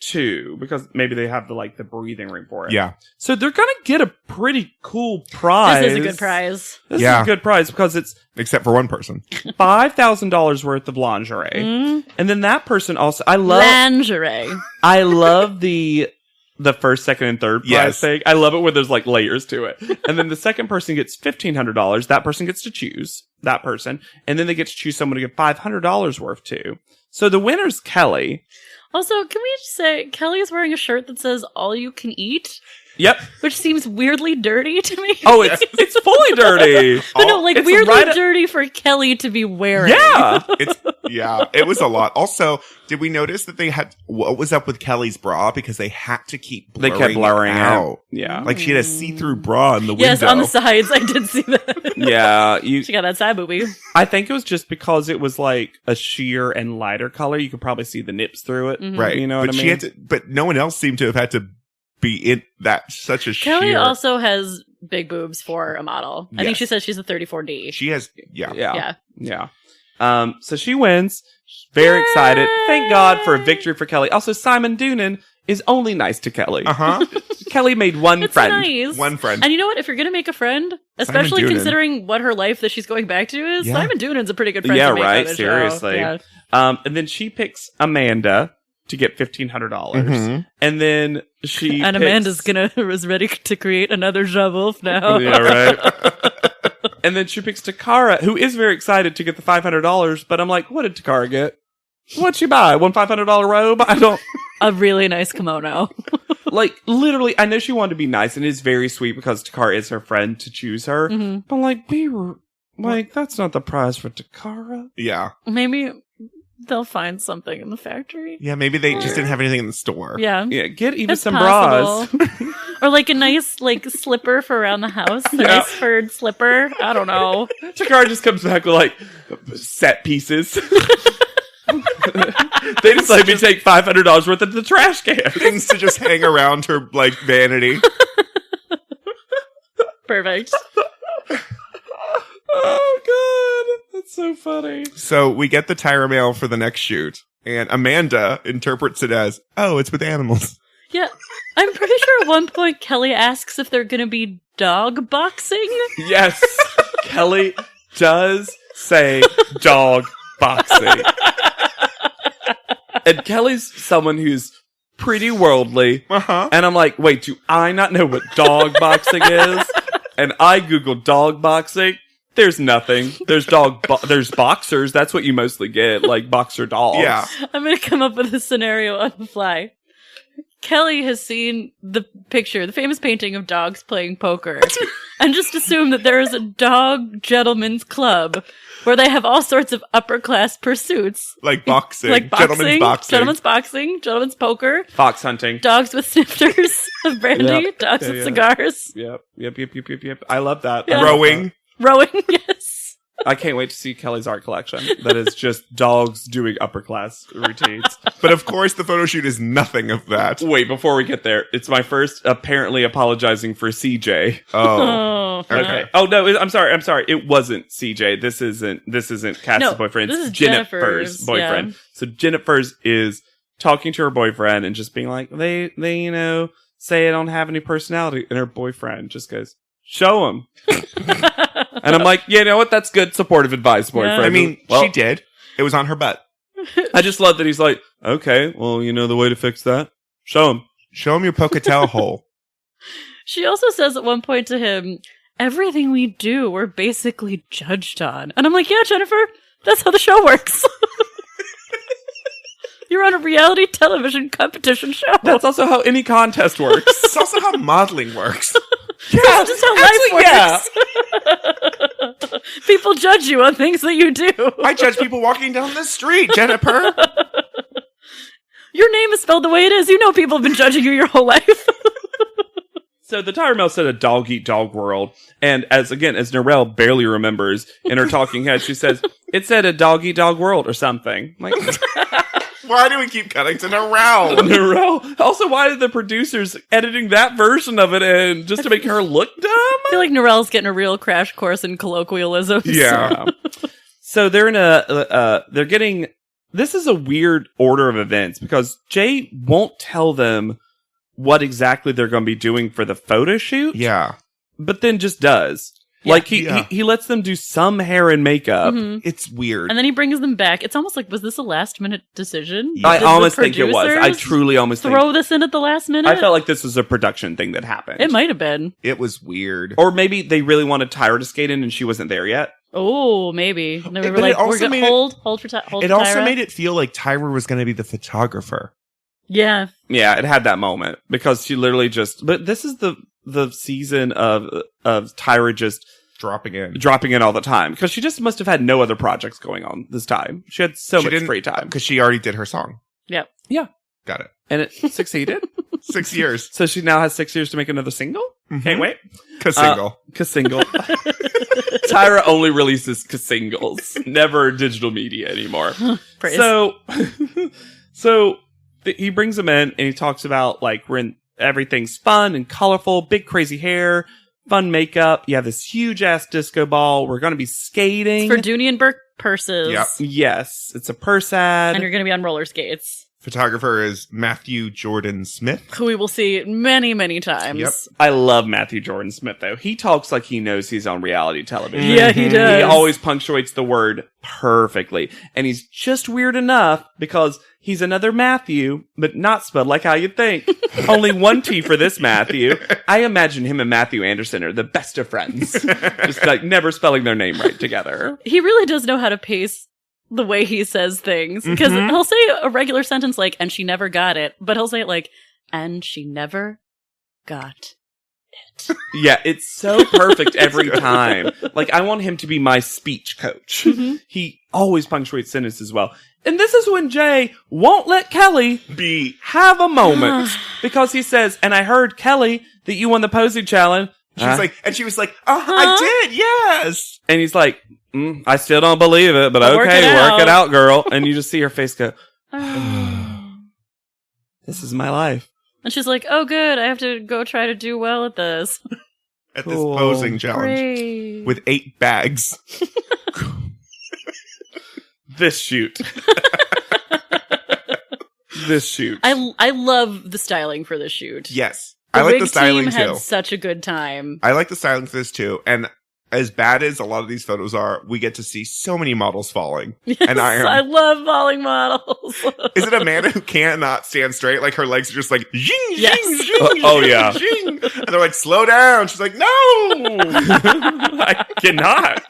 too, because maybe they have the breathing room for it. Yeah. So they're going to get a pretty cool prize. This is a good prize. This Yeah. is a good prize because it's Except for one person. $5,000 worth of lingerie. Mm. And then that person also, Lingerie. I love the first, second, and third prize Yes. thing. I love it where there's like layers to it. And then the second person gets $1,500. That person gets to choose. that person. And then they get to choose someone to give $500 worth to. So the winner's Kelly. Also, can we just say Kelly is wearing a shirt that says "all you can eat"? Yep. Which seems weirdly dirty to me. Oh, it's fully dirty. But no, like It's weirdly dirty for Kelly to be wearing. Yeah. It was a lot. Also, did we notice that they had, what was up with Kelly's bra? Because they had to keep blurring They kept blurring out. Yeah. Like she had a see-through bra in the window. Yes, on the sides. I did see that. Yeah. She got that side boobie. I think it was just because it was like a sheer and lighter color. You could probably see the nips through it. Right. You know what I mean? She had to, but no one else seemed to have had to be in that such a Kelly sheer. also has big boobs for a model. I think Yes. she says she's a 34D. She has, Yeah. So she wins. She's very excited. Thank God for a victory for Kelly. Also, Simon Doonan is only nice to Kelly. Kelly made one It's friend. nice. One friend. And you know what? If you're going to make a friend, especially Doonan. considering what her life that she's going back to is, Yeah. Simon Doonan's a pretty good friend Yeah, to make right. on the Seriously. show. Yeah. And then she picks Amanda to get $1,500. Mhm. And then she And Amanda's is ready to create another Jawolf now. Yeah, right. And then she picks Takara, who is very excited to get the $500. But I'm like, what did Takara get? What'd she buy? One $500 robe? I don't. A really nice kimono. Like, literally, I know she wanted to be nice, and it is very sweet because Takara is her friend to choose her. Mhm. But, like, that's not the prize for Takara. Yeah. Maybe they'll find something in the factory. Yeah, maybe they just didn't have anything in the store. Yeah. Yeah, get even It's some possible. bras. Or like a nice like slipper for around the house. A Yeah. nice furred slipper. I don't know. Takara just comes back with, like, set pieces. They just let me take $500 worth of the trash can. Things to just hang around her, like, vanity. Perfect. Oh, God. That's so funny. So we get the Tyra mail for the next shoot, and Amanda interprets it as, oh, it's with animals. Yeah. I'm pretty sure at one point Kelly asks if they're gonna be dog boxing. Yes. Kelly does say dog boxing. And Kelly's someone who's pretty worldly. Uh-huh. And I'm like, wait, do I not know what dog boxing is? And I Googled dog boxing. There's nothing. There's there's boxers. That's what you mostly get, like boxer dogs. Yeah. I'm gonna come up with a scenario on the fly. Kelly has seen the picture, the famous painting of dogs playing poker, and just assume that there is a dog gentleman's club where they have all sorts of upper class pursuits. Like boxing. Like boxing, Gentlemen's boxing. gentlemen's poker, Fox hunting. dogs with snifters of brandy, Yep. dogs Yeah, with yeah. cigars, Yep. I love that. Yeah. I love Rowing. rowing, yes. I can't wait to see Kelly's art collection. That is just dogs doing upper class routines. But of course, the photo shoot is nothing of that. Wait, before we get there, it's my first apparently apologizing for CJ. Oh. Oh, Okay. Oh no, I'm sorry. It wasn't CJ. This isn't Cass's No, boyfriend. this It's is Jennifer's Jennifer's, boyfriend. yeah. So Jennifer's is talking to her boyfriend and just being like, they say I don't have any personality, and her boyfriend just goes, show him. And I'm like, yeah, you know what? That's good supportive advice, boyfriend. Yeah. I mean, Well, she did. It was on her butt. I just love that he's like, okay, well, you know the way to fix that? Show him. Show him your Pocatello hole. She also says at one point to him, everything we do, we're basically judged on. And I'm like, yeah, Jennifer, that's how the show works. You're on a reality television competition show. That's also how any contest works. It's also how modeling works. That's just how life works. People judge you on things that you do. I judge people walking down the street, Jennifer. Your name is spelled the way it is. You know people have been judging you your whole life. So the Tire Mail said a dog eat dog world. And as Narelle barely remembers in her talking head, she says, it said a dog eat dog world or something. I'm like, Why do we keep cutting to Narelle? Narelle. Also, why are the producers editing that version of it in just to make her look dumb? I feel like Norelle's getting a real crash course in colloquialisms. Yeah. So they're in they're getting, this is a weird order of events because Jay won't tell them what exactly they're going to be doing for the photo shoot. Yeah. But then just does. Yeah. Like he lets them do some hair and makeup. Mhm. It's weird. And then he brings them back. It's almost like, was this a last minute decision? I Did the almost think it was. I producers truly almost think. throw this in at the last minute? I felt like this was a production thing that happened. it might have been. It was weird. Or maybe they really wanted Tyra to skate in and she wasn't there yet. Oh, maybe. And they were But like, it also we're going made to it- hold for Tyra. It also made it feel like Tyra was going to be the photographer. Yeah. Yeah, it had that moment because she literally just. But this is the season of Tyra just Dropping in all the time because she just must have had no other projects going on this time. She had so much free time because she already did her song. Yep. Yeah, got it. And it succeeded. 6 years. So she now has 6 years to make another single. Mm-hmm. Can't wait. Ka-single. Tyra only releases singles, never digital media anymore. Praise. So he brings them in and he talks about like everything's fun and colorful, big crazy hair, fun makeup. You have this huge ass disco ball. We're going to be skating. It's for Dooney and Burke purses. Yep. Yes, it's a purse ad. And you're going to be on roller skates. Photographer is Matthew Jordan Smith. Who we will see many, many times. Yep. I love Matthew Jordan Smith, though. He talks like he knows he's on reality television. Yeah, he does. He always punctuates the word perfectly. And he's just weird enough because he's another Matthew, but not spelled like how you'd think. Only one T for this Matthew. I imagine him and Matthew Anderson are the best of friends. Just like never spelling their name right together. He really does know how to pace the way he says things. Because he'll say a regular sentence like, and she never got it. But he'll say it like, and she never got it. Yeah, it's so perfect every time. Like, I want him to be my speech coach. He always punctuates sentences well. And this is when Jay won't let Kelly have a moment. Because he says, and I heard, Kelly, that you won the posing challenge. She was like, I did, yes. And he's like, I still don't believe it, but okay, work it out, girl. And you just see her face go, this is my life. And she's like, oh, good. I have to go try to do well at this. At this posing challenge. Great. With 8 bags. This shoot. This shoot. I love the styling for this shoot. Yes. I like the styling team too. had such a good time. I like the styling for this too. And as bad as a lot of these photos are, we get to see so many models falling. Yes, and I love falling models. Is it Amanda who cannot stand straight? Like her legs are just like, zing, Yes. zing, zing, Oh, yeah. zing. And they're like, slow down. She's like, no. I cannot.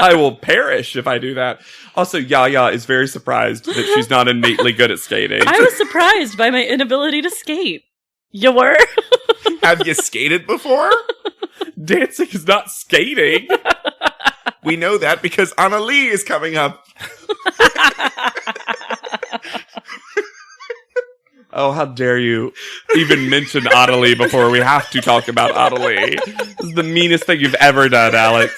I will perish if I do that. Also, Yaya is very surprised that she's not innately good at skating. I was surprised by my inability to skate. You were? Have you skated before? Dancing is not skating. We know that because Anna Lee is coming up. Oh, how dare you even mention Adelie before we have to talk about Adelie. This is the meanest thing you've ever done, Alex.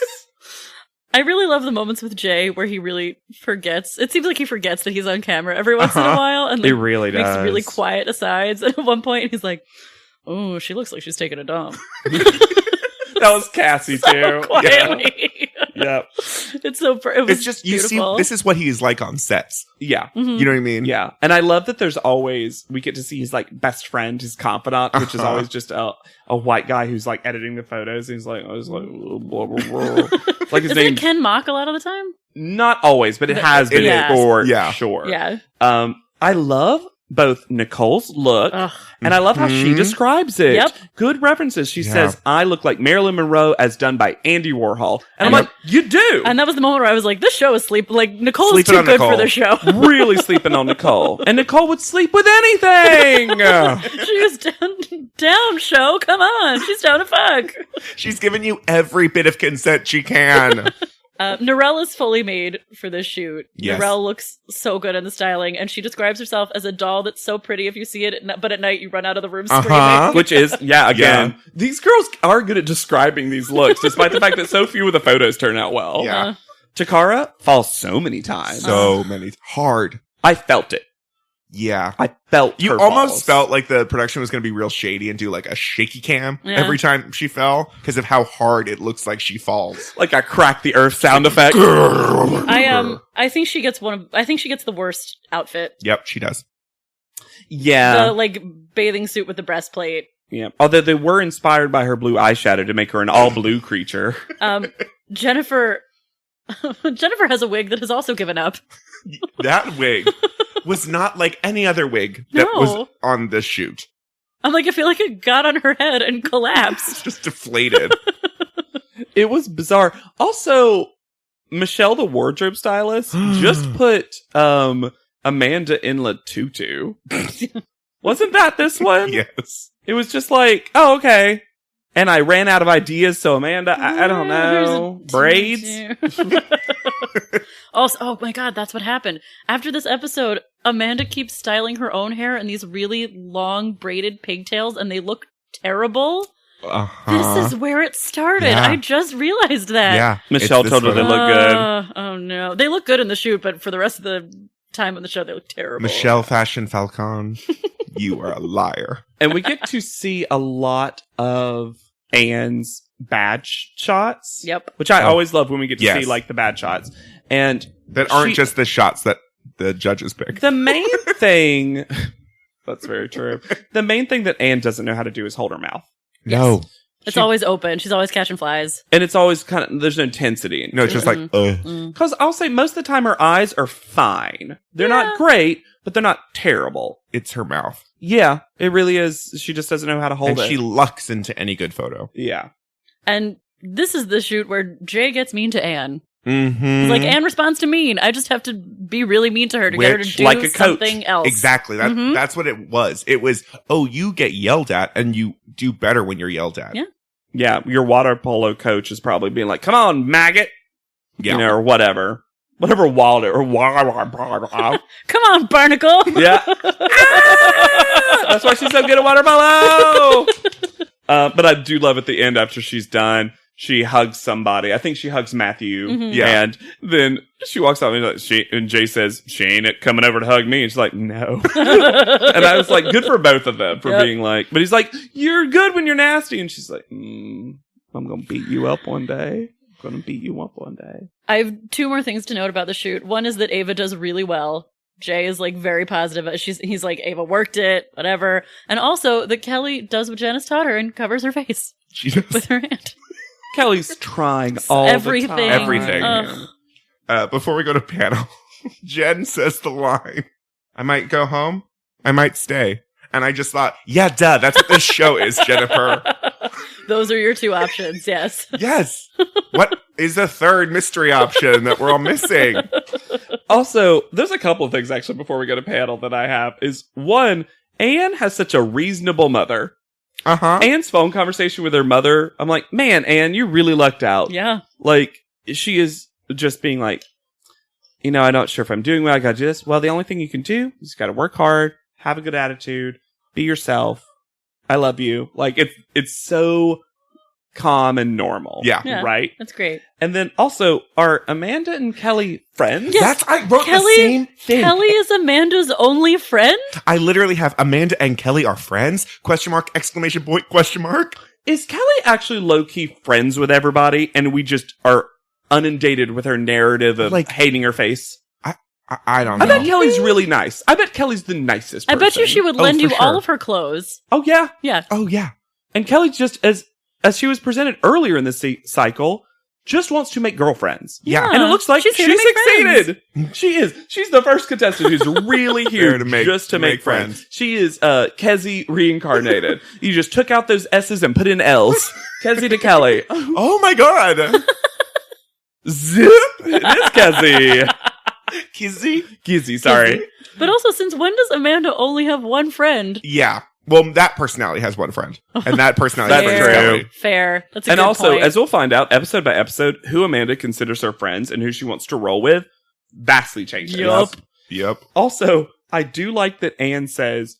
I really love the moments with Jay where he really forgets. It seems like he forgets that he's on camera every once in a while. And He really makes does. really quiet asides. And at one point, he's like, oh, she looks like she's taking a dump. That was Cassie, too. Quietly. Yeah. It's so It's just, you beautiful. see, this is what he's like on sets. Yeah. Mhm. You know what I mean? Yeah. And I love that there's always, we get to see his like best friend, his confidant, which is always just a white guy who's like editing the photos. And he's like, blah, blah, blah. Like his Isn't name. it Ken Mock a lot of the time? Not always, but it has been Yeah. for Yeah. sure. Yeah. I love both Nicole's look Ugh. and I love how she describes it. Yep. Good references. She Yeah. says, I look like Marilyn Monroe as done by Andy Warhol. And I'm like, you do. And that was the moment where I was like, this show is Like, Nicole is Sleeping too on good for Nicole. this show. Really sleeping on Nicole. And Nicole would sleep with anything. She was down, show. Come on. She's down to fuck. She's giving you every bit of consent she can. Narelle is fully made for this shoot. Yes. Narelle looks so good in the styling, and she describes herself as a doll that's so pretty if you see it, but at night you run out of the room screaming. Which is, again, these girls are good at describing these looks, despite the fact that so few of the photos turn out well. Yeah. Takara falls so many times. So many. Hard. I felt it. Yeah. I felt You her almost falls. felt like the production was going to be real shady and do like a shaky cam Yeah. every time she fell because of how hard it looks like she falls. like a crack the earth sound effect. I think she gets the worst outfit. Yep, she does. Yeah. The like bathing suit with the breastplate. Yeah. Although they were inspired by her blue eyeshadow to make her an all blue creature. Jennifer has a wig that has also given up. That wig was not like any other wig that No. was on this shoot. I'm like, I feel like it got on her head and collapsed. Just deflated. It was bizarre. Also, Michelle, the wardrobe stylist, just put Amanda in La Tutu. Wasn't that this one? Yes. It was just like, oh, okay. And I ran out of ideas, so Amanda, I don't know. Braids? Also, oh my god, that's what happened. After this episode, Amanda keeps styling her own hair in these really long braided pigtails, and they look terrible. This is where it started. Yeah. I just realized that. Yeah. Michelle told her they look good. Oh no. They look good in the shoot, but for the rest of the time on the show, they look terrible. Michelle Fashion Falcon, you are a liar. And we get to see a lot of Anne's badge shots. Yep. Which I always love when we get to Yes. see, like, the bad shots. And That aren't just the shots that the judges pick. the main thing... That's very true. The main thing that Anne doesn't know how to do is hold her mouth. No. It's always open. She's always catching flies. And it's always kind of... There's no intensity in it. No, it's just like, Because I'll say most of the time her eyes are fine. They're not great, but they're not terrible. it's her mouth. Yeah, it really is. She just doesn't know how to hold And it. she lucks into any good photo. Yeah. And this is the shoot where Jay gets mean to Anne. Mm-hmm. Like, Anne responds to mean. I just have to be really mean to her to get her to Which, do like a coach. something else. Exactly. That's what it was. It was, oh, you get yelled at and you do better when you're yelled at. Yeah. Yeah, your water polo coach is probably being like, come on, maggot. Yeah. You know, or whatever. Whatever Waldo or Come on, Barnacle. Yeah. That's why she's so good at water polo. But I do love at the end after she's done, she hugs somebody. I think she hugs Matthew. Yeah. And then she walks out and Jay says, she ain't coming over to hug me. And she's like, no. And I was like, good for both of them for being like, but he's like, you're good when you're nasty. And she's like, I'm going to beat you up one day. I'm going to beat you up one day. I have two more things to note about the shoot. One is that Ava does really well. Jay is like very positive. He's like, Ava worked it, whatever. And also that Kelly does what Janice taught her and covers her face She does. with her hand. Kelly's trying all Everything. the time. Everything. Ugh. Before we go to panel, Jen says the line, I might go home. I might stay. And I just thought, yeah, duh. That's what this show is, Jennifer. Those are your two options, yes. Yes. What is the third mystery option that we're all missing? Also, there's a couple of things actually before we go to panel that I have. Is one, Anne has such a reasonable mother. Uh-huh. Anne's phone conversation with her mother, I'm like, man, Anne, you really lucked out. Yeah. Like, she is just being like, I'm not sure if I'm doing well. I gotta do this. Well, the only thing you can do is you gotta work hard, have a good attitude, be yourself. I love you. Like, it's so calm and normal. Yeah. Right? That's great. And then also, are Amanda and Kelly friends? Yes. I wrote the same thing. Kelly is Amanda's only friend? I literally have Amanda and Kelly are friends? Question mark, exclamation point, question mark. Is Kelly actually low-key friends with everybody, and we just are inundated with her narrative of Like, hating her face? I don't know. I bet Kelly's really nice. I bet Kelly's the nicest person. I bet you she would lend for you all sure. of her clothes. Oh, yeah. Yeah. Oh, yeah. And Kelly just, as she was presented earlier in this cycle, just wants to make girlfriends. Yeah. And it looks like She's she here to make succeeded. She is. She's the first contestant who's really here Here to make- just to make friends. friends. She is Kezi reincarnated. You just took out those S's and put in L's. Kezi to Kelly. Oh, my God. Zip! It is Kezi. Kizzy, sorry. But also, since when does Amanda only have one friend? Yeah. Well, that personality has one friend. And that personality That's has true. Kelly. Fair. That's a And good also, point. as we'll find out, episode by episode, who Amanda considers her friends and who she wants to roll with vastly changes. Yup. Yep. Also, I do like that Anne says,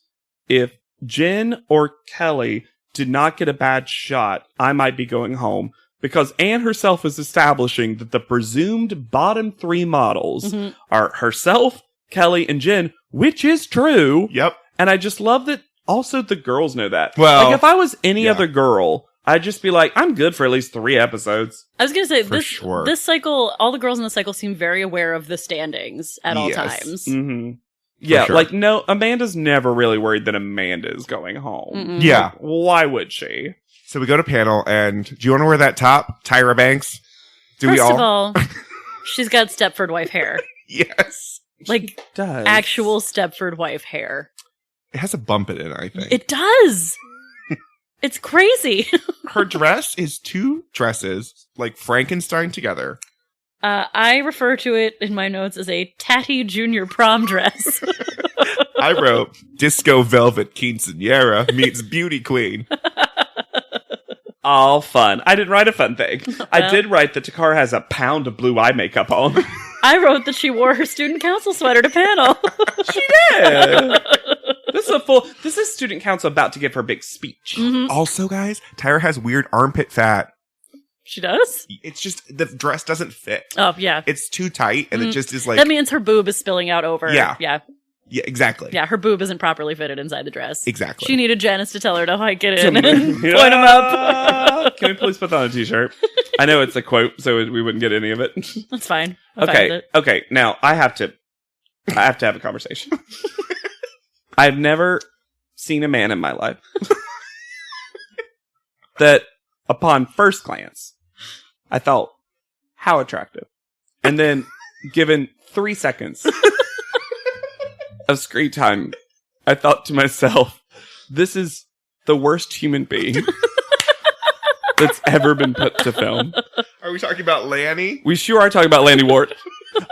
if Jen or Kelly did not get a bad shot, I might be going home. Because Anne herself is establishing that the presumed bottom three models are herself, Kelly, and Jen, which is true. Yep. And I just love that also the girls know that. Well, like if I was any yeah. other girl, I'd just be like, I'm good for at least 3 episodes. I was going to say, For sure. this cycle, all the girls in the cycle seem very aware of the standings at all Yes. times. Mm-hmm. Yeah, sure. like no, Amanda's never really worried that Amanda is going home. Mm-mm. Yeah. Like, why would she? So we go to panel, and do you want to wear that top, Tyra Banks? Do we First all? of all, she's got Stepford wife hair. Yes. Like, Does actual Stepford wife hair. It has a bump in it, I think. It does! It's crazy. Her dress is 2 dresses, like Frankenstein together. I refer to it in my notes as a tatty junior prom dress. I wrote Disco Velvet Quinceañera meets Beauty Queen. All fun. I didn't write a fun thing. I did write that Takara has a pound of blue eye makeup on. I wrote that she wore her student council sweater to panel. She did. This is student council about to give her big speech. Mm-hmm. Also, guys, Tyra has weird armpit fat. She does? It's just, the dress doesn't fit. Oh, yeah. It's too tight, and it just is like... That means her boob is spilling out over. Yeah. Yeah. Yeah, exactly. Yeah, her boob isn't properly fitted inside the dress. Exactly. She needed Janice to tell her to hike it in and point them up. Can we please put that on a t-shirt? I know it's a quote, so we wouldn't get any of it. That's fine. I'm fine with it. Okay. Now I have to have a conversation. I've never seen a man in my life that, upon first glance, I thought, how attractive. And then, given 3 seconds of screen time, I thought to myself, this is the worst human being that's ever been put to film. Are we talking about Lanny? We sure are talking about Lanny Ward.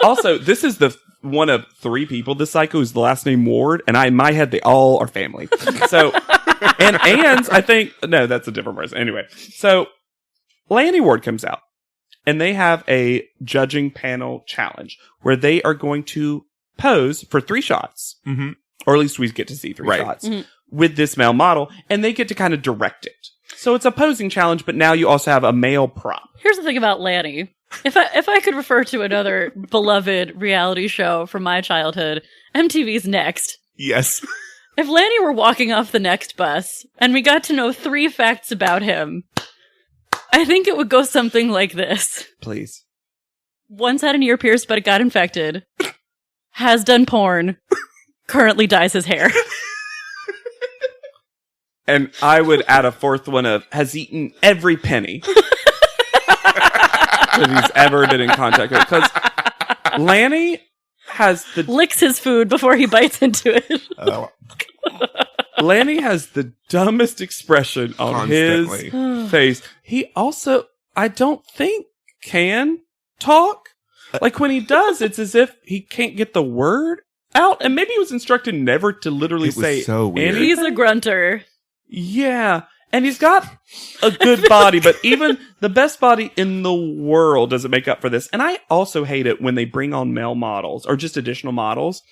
Also, this is the one of 3 people this cycle whose the last name Ward, and in my head, they all are family. So, and I think, no, that's a different person. Anyway, so Lanny Ward comes out, and they have a judging panel challenge where they are going to pose for 3 shots, or at least we get to see 3 shots with this male model, and they get to kind of direct it. So it's a posing challenge, but now you also have a male prop. Here's the thing about Lanny. If I could refer to another beloved reality show from my childhood, MTV's Next. Yes. If Lanny were walking off the next bus, and we got to know 3 facts about him, I think it would go something like this. Please. Once had an ear pierced, but it got infected. Has done porn. Currently dyes his hair. And I would add a 4th one of has eaten every penny that he's ever been in contact with. Because Lanny has licks his food before he bites into it. Lanny has the dumbest expression on his face. He also, I don't think, can talk. Like when he does, it's as if he can't get the word out. And maybe he was instructed never to literally say so weird. He's a grunter. Yeah. And he's got a good body, but even the best body in the world doesn't make up for this. And I also hate it when they bring on male models or just additional models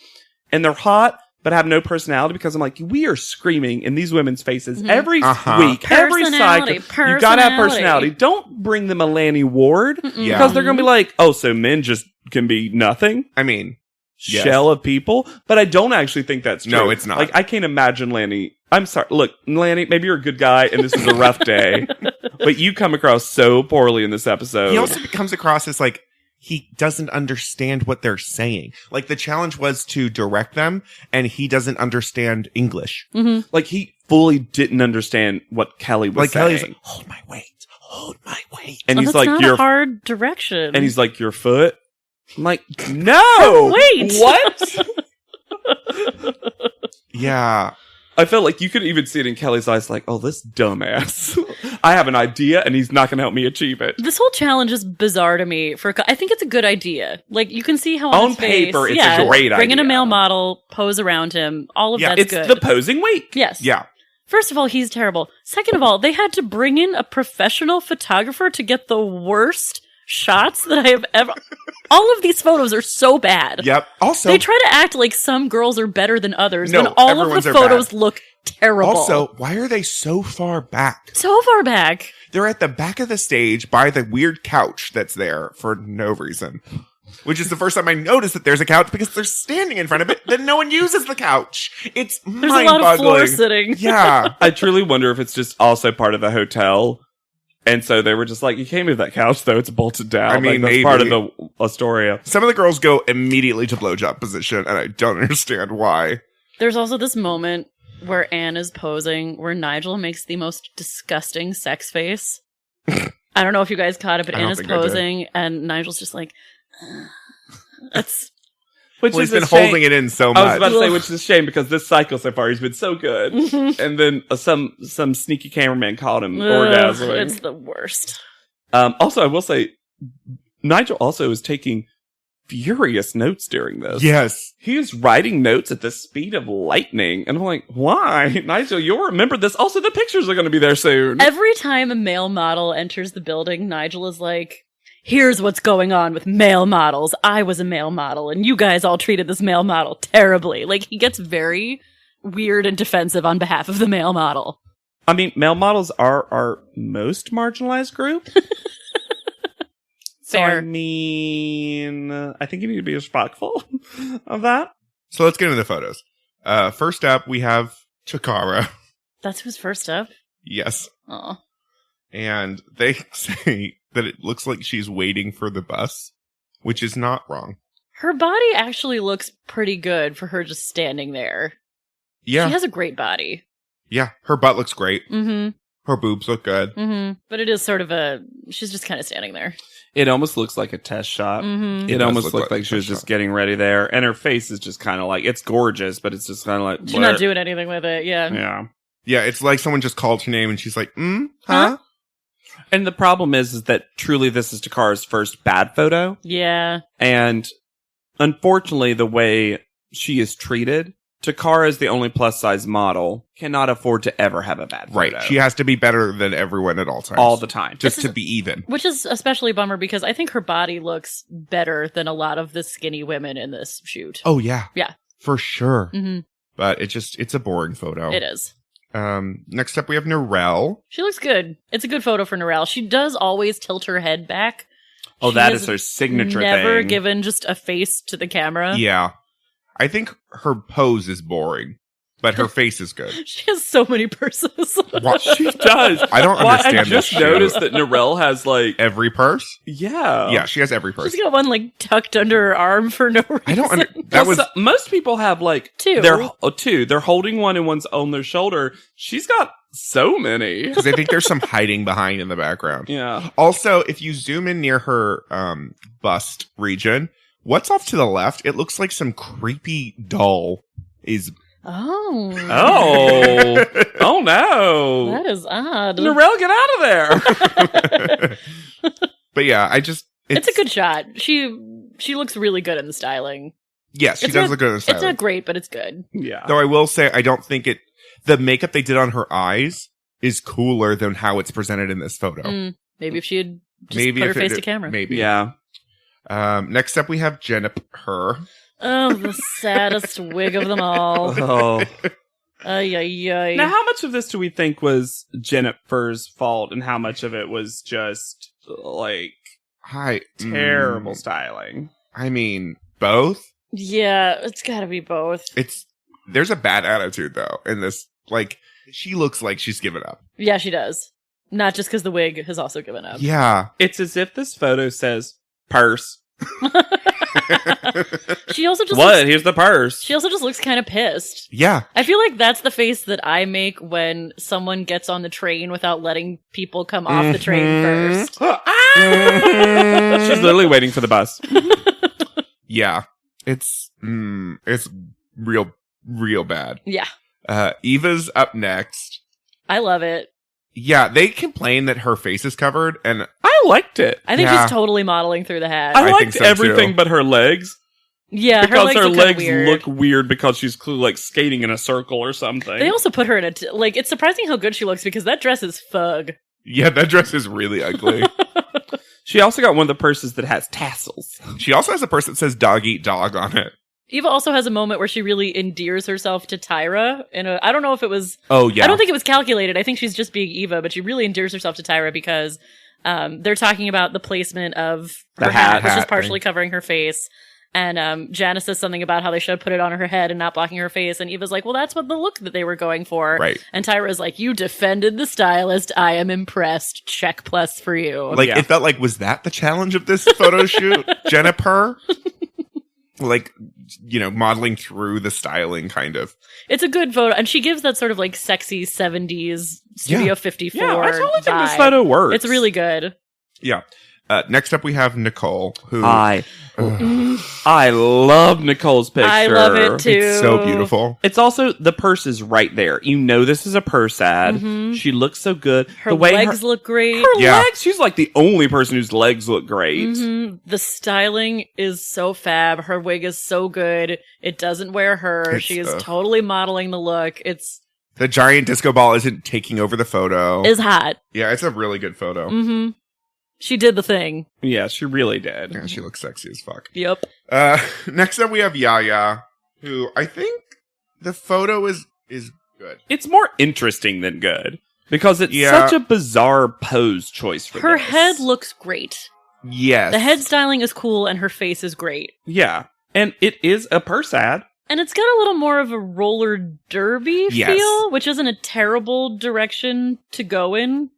and they're hot, but have no personality because I'm like, we are screaming in these women's faces every week, every cycle. You gotta have personality. Don't bring them a Lanny Ward because they're gonna be like, oh, so men just can be nothing. I mean, shell of people, but I don't actually think that's true. No, it's not. Like, I can't imagine Lanny. I'm sorry. Look, Lanny, maybe you're a good guy and this is a rough day, but you come across so poorly in this episode. He also comes across as like, he doesn't understand what they're saying. Like, the challenge was to direct them, and he doesn't understand English. Like, he fully didn't understand what Kelly was saying. Kelly's like, hold my weight. And he's that's like, not your a hard direction. And he's like, your foot? I'm like, no! Wait! What? Yeah. I felt like you could even see it in Kelly's eyes, like, oh, this dumbass. I have an idea, and he's not going to help me achieve it. This whole challenge is bizarre to me. I think it's a good idea. Like, you can see how on his paper, face, it's a great idea. Bring in a male model, pose around him, all of that's good. It's the posing week. Yes. Yeah. First of all, he's terrible. Second of all, they had to bring in a professional photographer to get the worst shots that I have ever... All of these photos are so bad. Yep. Also, they try to act like some girls are better than others No, when all of everyone's the are photos bad. look terrible. Also, why are they so far back? So far back. They're at the back of the stage by the weird couch that's there for no reason. Which is the first time I noticed that there's a couch because they're standing in front of it, then no one uses the couch. It's There's a lot of floor sitting. Yeah. I truly wonder if it's just also part of the hotel. And so they were just like, you can't move that couch, though. It's bolted down. I mean, like, that's maybe. part of the Astoria. Some of the girls go immediately to blowjob position, and I don't understand why. There's also this moment where Anne is posing, where Nigel makes the most disgusting sex face. I don't know if you guys caught it, but Anne is posing, and Nigel's just like, it's... Which he's is been a shame. holding it in so much. I was about to say, which is a shame because this cycle so far he's been so good, and then some sneaky cameraman called him orgasming. It's the worst. Also, I will say, Nigel also is taking furious notes during this. Yes. He is writing notes at the speed of lightning. And I'm like, why? Nigel, you'll remember this. Also, the pictures are going to be there soon. Every time a male model enters the building, Nigel is like, here's what's going on with male models. I was a male model, and you guys all treated this male model terribly. Like, he gets very weird and defensive on behalf of the male model. I mean, male models are our most marginalized group. So, Fair. I mean, I think you need to be respectful of that. So let's get into the photos. First up, we have Chikara. That's who's first up? Yes. Aw. And they say that it looks like she's waiting for the bus, which is not wrong. Her body actually looks pretty good for her just standing there. Yeah. She has a great body. Yeah. Her butt looks great. Mm-hmm. Her boobs look good. Mm-hmm. But it is sort of she's just kind of standing there. It almost looks like a test shot. Mm-hmm. It does almost look looked like like a she was test just shot. getting ready there. And her face is just kind of like, it's gorgeous, but it's just kind of like, She's not doing anything with it, yeah. Yeah. Yeah. It's like someone just called her name and she's like, huh? And the problem is that truly this is Takara's first bad photo. Yeah. And unfortunately, the way she is treated, Takara is the only plus size model, cannot afford to ever have a bad photo. Right. She has to be better than everyone at all times. all the time. Just This to is- be even. Which is especially a bummer because I think her body looks better than a lot of the skinny women in this shoot. Oh, yeah. Yeah. For sure. Mm-hmm. But it's a boring photo. It is. Next up, we have Narelle. She looks good. It's a good photo for Narelle. She does always tilt her head back. Oh, She that has is her signature never thing. given just a face to the camera. Yeah. I think her pose is boring, but her face is good. She has so many purses. What? She does. I don't Well, understand I this just show. noticed that Narelle has like, Every purse? yeah. Yeah, she has every purse. She's got one like tucked under her arm for no reason. I don't under- Well, that was most people have like Two. Two. They're holding one and one's on their shoulder. She's got so many. because I think there's some hiding behind in the background. Yeah. Also, if you zoom in near her bust region, what's off to the left? It looks like some creepy doll is. Oh. Oh. Oh no. That is odd. Narelle, get out of there. But yeah, It's a good shot. She looks really good in the styling. Yes, she It's does not- look good in the It's styling. not great, but it's good. Yeah. Though I will say, I don't think the makeup they did on her eyes is cooler than how it's presented in this photo. Maybe if she had just put her if face it- to camera. Maybe. Yeah. Next up, we have Jennifer. Oh, the saddest wig of them all. Oh. Ay, ay, ay. Now, how much of this do we think was Jennifer's fault, and how much of it was just like Hi. terrible styling? I mean, both. Yeah, it's gotta be both. There's a bad attitude though in this. Like, she looks like she's given up. Yeah, she does. Not just because the wig has also given up. Yeah. It's as if this photo says purse. She also just What? looks, Here's the purse. she also just looks kind of pissed. Yeah. I feel like that's the face that I make when someone gets on the train without letting people come off the train first. She's literally waiting for the bus. Yeah. It's real bad. Yeah, Eva's up next. I love it. Yeah, they complain that her face is covered, and I liked it. I think Yeah. she's totally modeling through the hat. I I liked think so, everything too. but her legs. Yeah, Because her legs, legs look weird because she's clearly like skating in a circle or something. They also put her in like, it's surprising how good she looks because that dress is fug. yeah, that dress is really ugly. She also got one of the purses that has tassels. She also has a purse that says "dog eat dog" on it. Eva also has a moment where she really endears herself to Tyra. I don't know if it was. Oh yeah, I don't think it was calculated. I think she's just being Eva, but she really endears herself to Tyra because they're talking about the placement of The her hat, which is hat partially thing. covering her face. And Janice says something about how they should put it on her head and not blocking her face. And Eva's like, well, that's what the look that they were going for. Right. And Tyra's like, you defended the stylist. I am impressed. Check plus for you. like Yeah. it felt like, was that the challenge of this photo shoot, Jennifer? Like, modeling through the styling, kind of. It's a good photo. And she gives that sort of like sexy 70s Studio Yeah. 54 Yeah, I totally think this vibe. photo works. It's really good. Yeah. Next up, we have Nicole, who I love Nicole's picture. I love it too. it's so beautiful. It's also, the purse is right there. You know this is a purse ad. Mhm. She looks so good. Her the way legs look great. her Yeah. legs, she's like the only person whose legs look great. Mhm. The styling is so fab. Her wig is so good. It doesn't wear her. It's, She is totally modeling the look. The giant disco ball isn't taking over the photo. Is hot. Yeah, it's a really good photo. Mm-hmm. She did the thing. Yeah, she really did. Yeah, she looks sexy as fuck. Yep. Next up, we have Yaya, who I think the photo is good. It's more interesting than good because it's Yeah. such a bizarre pose choice for Her this. head looks great. Yes. The head styling is cool and her face is great. Yeah, and it is a purse ad. And it's got a little more of a roller derby Yes. feel, which isn't a terrible direction to go in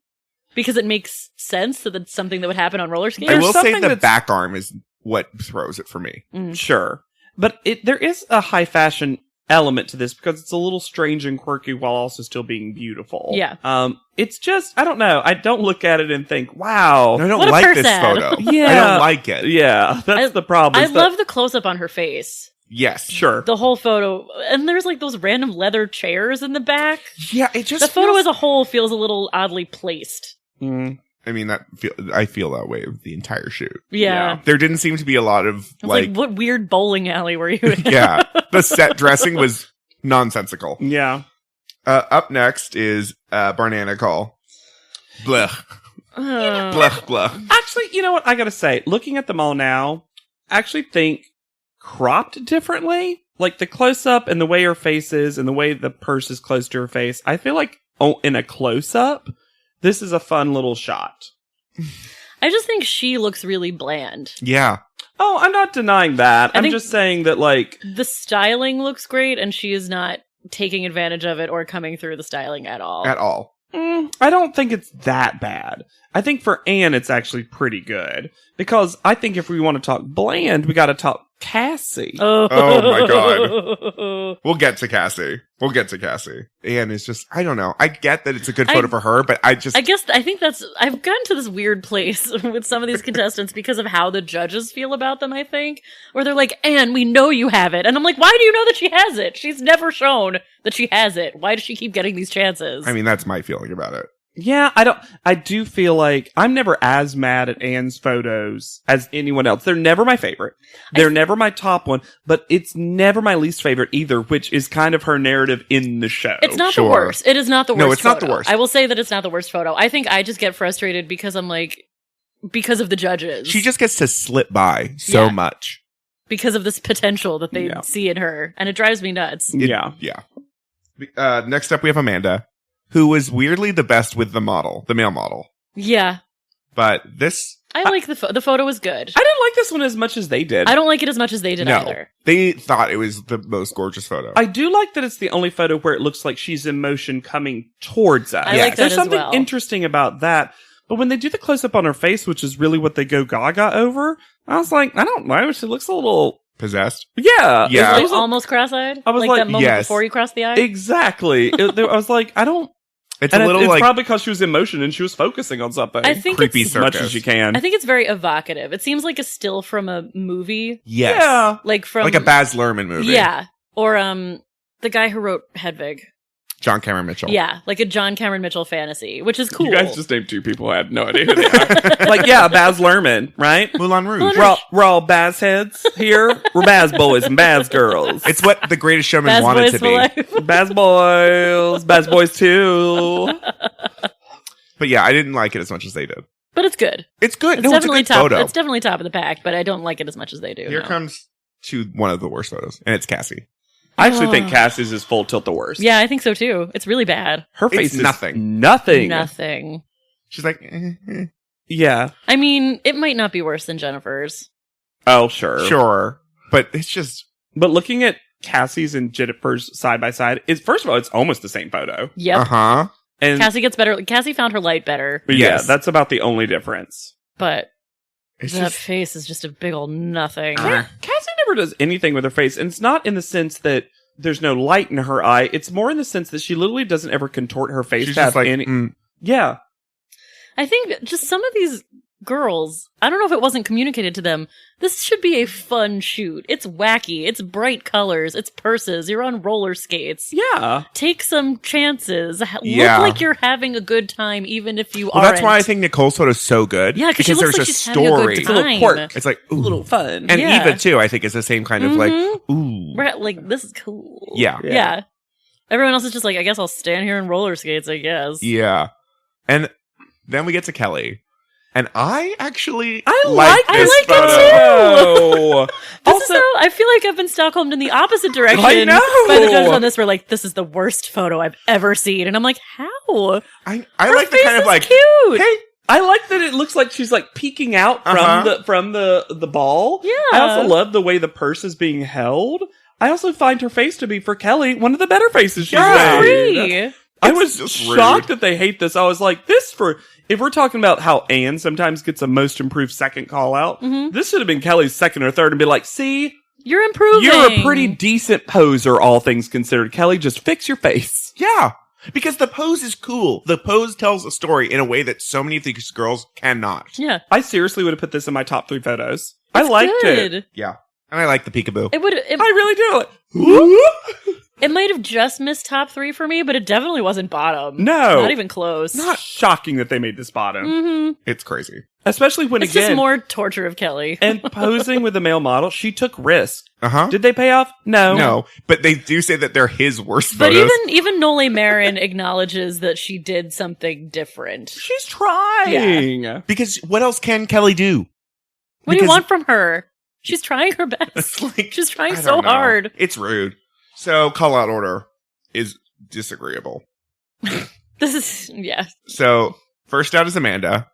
because it makes sense that it's something that would happen on roller skates. I There's will say something the that's- back arm is what throws it for me. Sure, but there is a high fashion element to this because it's a little strange and quirky while also still being beautiful. Yeah. It's just, I don't know. I don't look at it and think, wow. No, I don't What a like purse this ad. photo. Yeah. I don't like it. Yeah, that's the problem. I is that- love the close up on her face. Yes. Sure. The whole photo. And there's like those random leather chairs in the back. Yeah, it just The photo feels- as a whole feels a little oddly placed. Mm. I mean, I feel that way with the entire shoot. Yeah. There didn't seem to be a lot of It's like, what weird bowling alley were you in? yeah, the set dressing was nonsensical. Yeah. Up next is Banana Call. Blech. Blech, blech. Actually, you know what? I gotta say, looking at them all now, I actually think cropped differently. Like the close up and the way her face is and the way the purse is close to her face. I feel like in a close up, this is a fun little shot. I just think she looks really bland. Yeah. Oh, I'm not denying that. I I'm think- just saying that, like, The styling looks great, and she is not taking advantage of it or coming through the styling at all. At all. I don't think it's that bad. I think for Anne, it's actually pretty good. Because I think if we want to talk bland, we gotta talk Cassie. Oh, my God. We'll get to Cassie. And it's just, I don't know. I get that it's a good photo for her, but I think I've gotten to this weird place with some of these contestants because of how the judges feel about them, I think. Where they're like, Anne, we know you have it. And I'm like, why do you know that she has it? She's never shown that she has it. Why does she keep getting these chances? I mean, that's my feeling about it. Yeah, I do feel like I'm never as mad at Anne's photos as anyone else. They're never my favorite. They're never my top one, but it's never my least favorite either, which is kind of her narrative in the show. It's not Sure. the worst. It is not the worst. No, it's not the photo. worst. I will say that it's not the worst photo. I think I just get frustrated because I'm like, because of the judges. She just gets to slip by so Yeah. much. because of this potential that they Yeah. see in her, and it drives me nuts. Yeah. Yeah. Next up, we have Amanda, who was weirdly the best with the male model. Yeah, But this, I like the photo was good. I didn't like this one as much as they did. I don't like it as much as they did no, either. they thought it was the most gorgeous photo. I do like that it's the only photo where it looks like she's in motion coming towards us. I like that There's as something well. interesting about that. But when they do the close up on her face, which is really what they go gaga over, I was like, I don't know. She looks a little, Possessed. yeah. Yeah. Like It was a- almost cross-eyed. I was like, that moment yes. before you cross the eye. exactly. I was like, I don't. It's And a little it's like probably because she was in motion and she was focusing on something. I think creepy it's, as much circus. as she can. I think it's very evocative. It seems like a still from a movie, yes, Yeah. like from like a Baz Luhrmann movie. Yeah, or the guy who wrote Hedwig. John Cameron Mitchell. Yeah, like a John Cameron Mitchell fantasy, which is cool. You guys just named two people. I have no idea who they are. Like, yeah, Baz Luhrmann, right? Moulin Rouge. We're all Baz heads here. We're Baz boys and Baz girls. It's what The Greatest Showman Baz wanted Boys to for be. life. Baz boys too. But yeah, I didn't like it as much as they did. But it's good. It's good. It's No, it's a definitely good top. photo. It's definitely top of the pack, but I don't like it as much as they do. Here no. comes to one of the worst photos, and it's Cassie. I actually think Cassie's is full tilt the worst. Yeah, I think so too. It's really bad. Her face It's is nothing. Nothing. She's like, Yeah. I mean, it might not be worse than Jennifer's. Oh, sure. sure, but it's just But looking at Cassie's and Jennifer's side by side, first of all, it's almost the same photo. Yep. uh-huh. And Cassie gets better. Cassie found her light better, yeah, Yes. that's about the only difference. but It's that just face is just a big old nothing. Cassie never does anything with her face, and it's not in the sense that there's no light in her eye. It's more in the sense that she literally doesn't ever contort her face she's to have just like, any. Yeah, I think just some of girls, I don't know if it wasn't communicated to them. This should be a fun shoot. It's wacky. It's bright colors. It's purses. You're on roller skates. Yeah. Take some chances. Yeah. Look like you're having a good time, even if you Well, aren't. that's why I think Nicole's photo is so good. Yeah, because she looks there's like a she's having a story. good It's a little time. quirk. It's like, ooh. A little fun. And Yeah. Eva, too, I think is the same kind of like, ooh. We're like, this is cool. Yeah. Yeah. Everyone else is just like, I guess I'll stand here in roller skates, I guess. Yeah. And then we get to Kelly. And I actually I like this it photo. This is how I feel like I've been Stockholmed in the opposite direction. I know. By the judges on this, we're like, this is the worst photo I've ever seen. And I'm like, how? I Her like the face kind of is like, cute. hey, I like that it looks like she's like peeking out from the ball. Yeah. I also love the way the purse is being held. I also find her face to be, for Kelly, one of the better faces she's I made. agree. I was just shocked rude. that they hate this. I was like, if we're talking about how Anne sometimes gets a most improved second call out, this should have been Kelly's second or third and be like, see, You're improving. you're a pretty decent poser, all things considered. Kelly, just fix your face. yeah. Because the pose is cool. The pose tells a story in a way that so many of these girls cannot. Yeah. I seriously would have put this in my top 3 photos. I It's liked good. it. Yeah. And I like the peekaboo. It would. I really do. It might have just missed top 3 for me, but it definitely wasn't bottom. No. Not even close. Not shocking that they made this bottom. Mm-hmm. It's crazy. Especially when, It's again, just more torture of Kelly. and posing with a male model, she took risks. Uh-huh. Did they pay off? No. No, but they do say that they're his worst But photos. even Nole Marin acknowledges that she did something different. She's trying. Because what else can Kelly do? What do you Because- want from her? She's trying her best. It's like, She's trying I so don't know. hard. It's rude. So call out order is disagreeable. This is, yeah, So first out is Amanda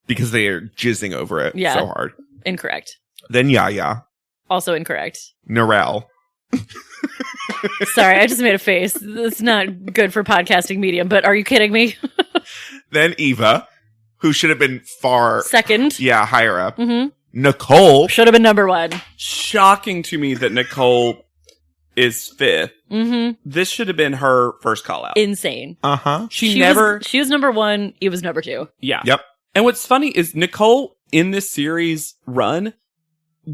because they are jizzing over it Yeah. so hard. incorrect. Then Yaya, Also incorrect. Narelle, Sorry, I just made a face. That's not good for podcasting medium, but are you kidding me? then Eva, who should have been far Second. higher up. Mm-hmm. Nicole, Should have been number 1. Shocking to me that Nicole is 5th. Mm-hmm. This should have been her first call out. Insane. uh-huh. She never. Was number 1. He was number 2. Yeah. Yep. And what's funny is Nicole in this series run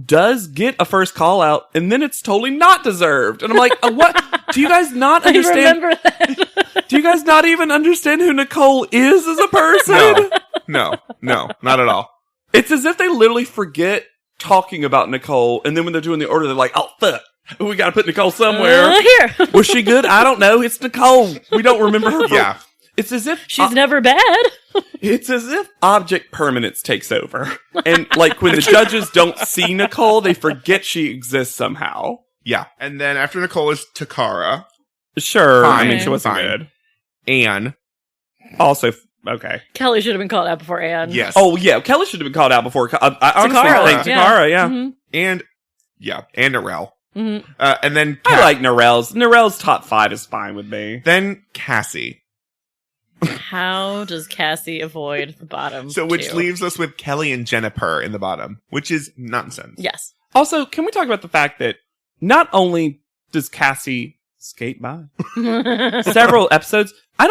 does get a first call out, and then it's totally not deserved. And I'm like, what? Do you guys not understand? I remember that. Do you guys not even understand who Nicole is as a person? No, not at all. It's as if they literally forget talking about Nicole, and then when they're doing the order, they're like, oh, fuck. We gotta put Nicole somewhere. Here. Was she good? I don't know. It's Nicole. We don't remember her. Yeah. It's as if She's never bad. it's as if object permanence takes over. And like when the judges don't see Nicole, they forget she exists somehow. Yeah. And then after Nicole is Takara, Sure. I Fine. mean, she wasn't Fine. good. Anne. Also, okay. Kelly should have been called out before Anne. Yes. Oh, yeah. Kelly should have been called out before. I honestly Takara. think Takara, yeah. Mm-hmm. And Narelle. Mm-hmm. And then I like Narelle's. Narelle's top 5 is fine with me. then Cassie. How does Cassie avoid the bottom? So which 2? leaves us with Kelly and Jennifer in the bottom, which is nonsense. Yes. Also, can we talk about the fact that not only does Cassie skate by several episodes, I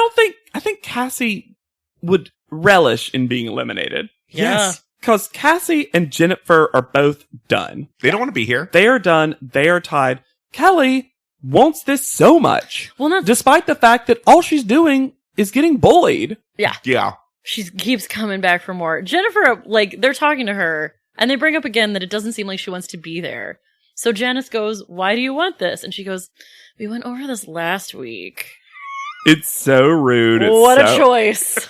think Cassie would relish in being eliminated. Yes. Because Cassie and Jennifer are both done. They don't want to be here. They are done. They are tied. Kelly wants this so much. Well, not Despite the fact that all she's doing is getting bullied. yeah. Yeah. She keeps coming back for more. Jennifer, like, they're talking to her, and they bring up again that it doesn't seem like she wants to be there. So Janice goes, "Why do you want this?" And she goes, "We went over this last week." It's so rude. What a choice.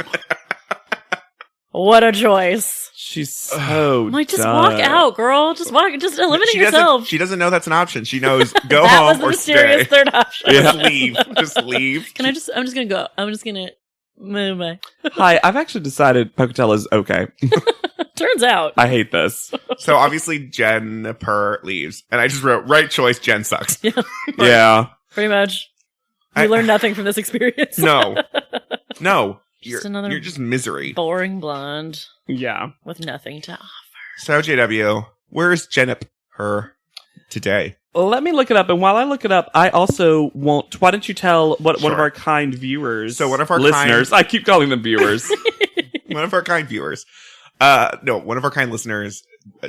What a choice. She's so I'm like, just dumb. walk out, girl. Just eliminate She yourself. She doesn't know that's an option. She knows go That home was the or mysterious stay. third option. Just leave. Just leave. I'm just gonna go. I'm just gonna move my. Hi, I've actually decided Pocatello's okay. Turns out. I hate this. So obviously Jennifer leaves. And I just wrote, right choice, Jen sucks. Yeah. Pretty much. We learned nothing from this experience. No. No. Just another You're just misery. boring blonde Yeah. with nothing to offer. So JW, where's Jennifer today? Let me look it up. And while I look it up, I also want, why don't you tell one of Sure. our kind viewers? So one of our listeners, I keep calling them viewers. One of our kind viewers. No, one of our kind listeners,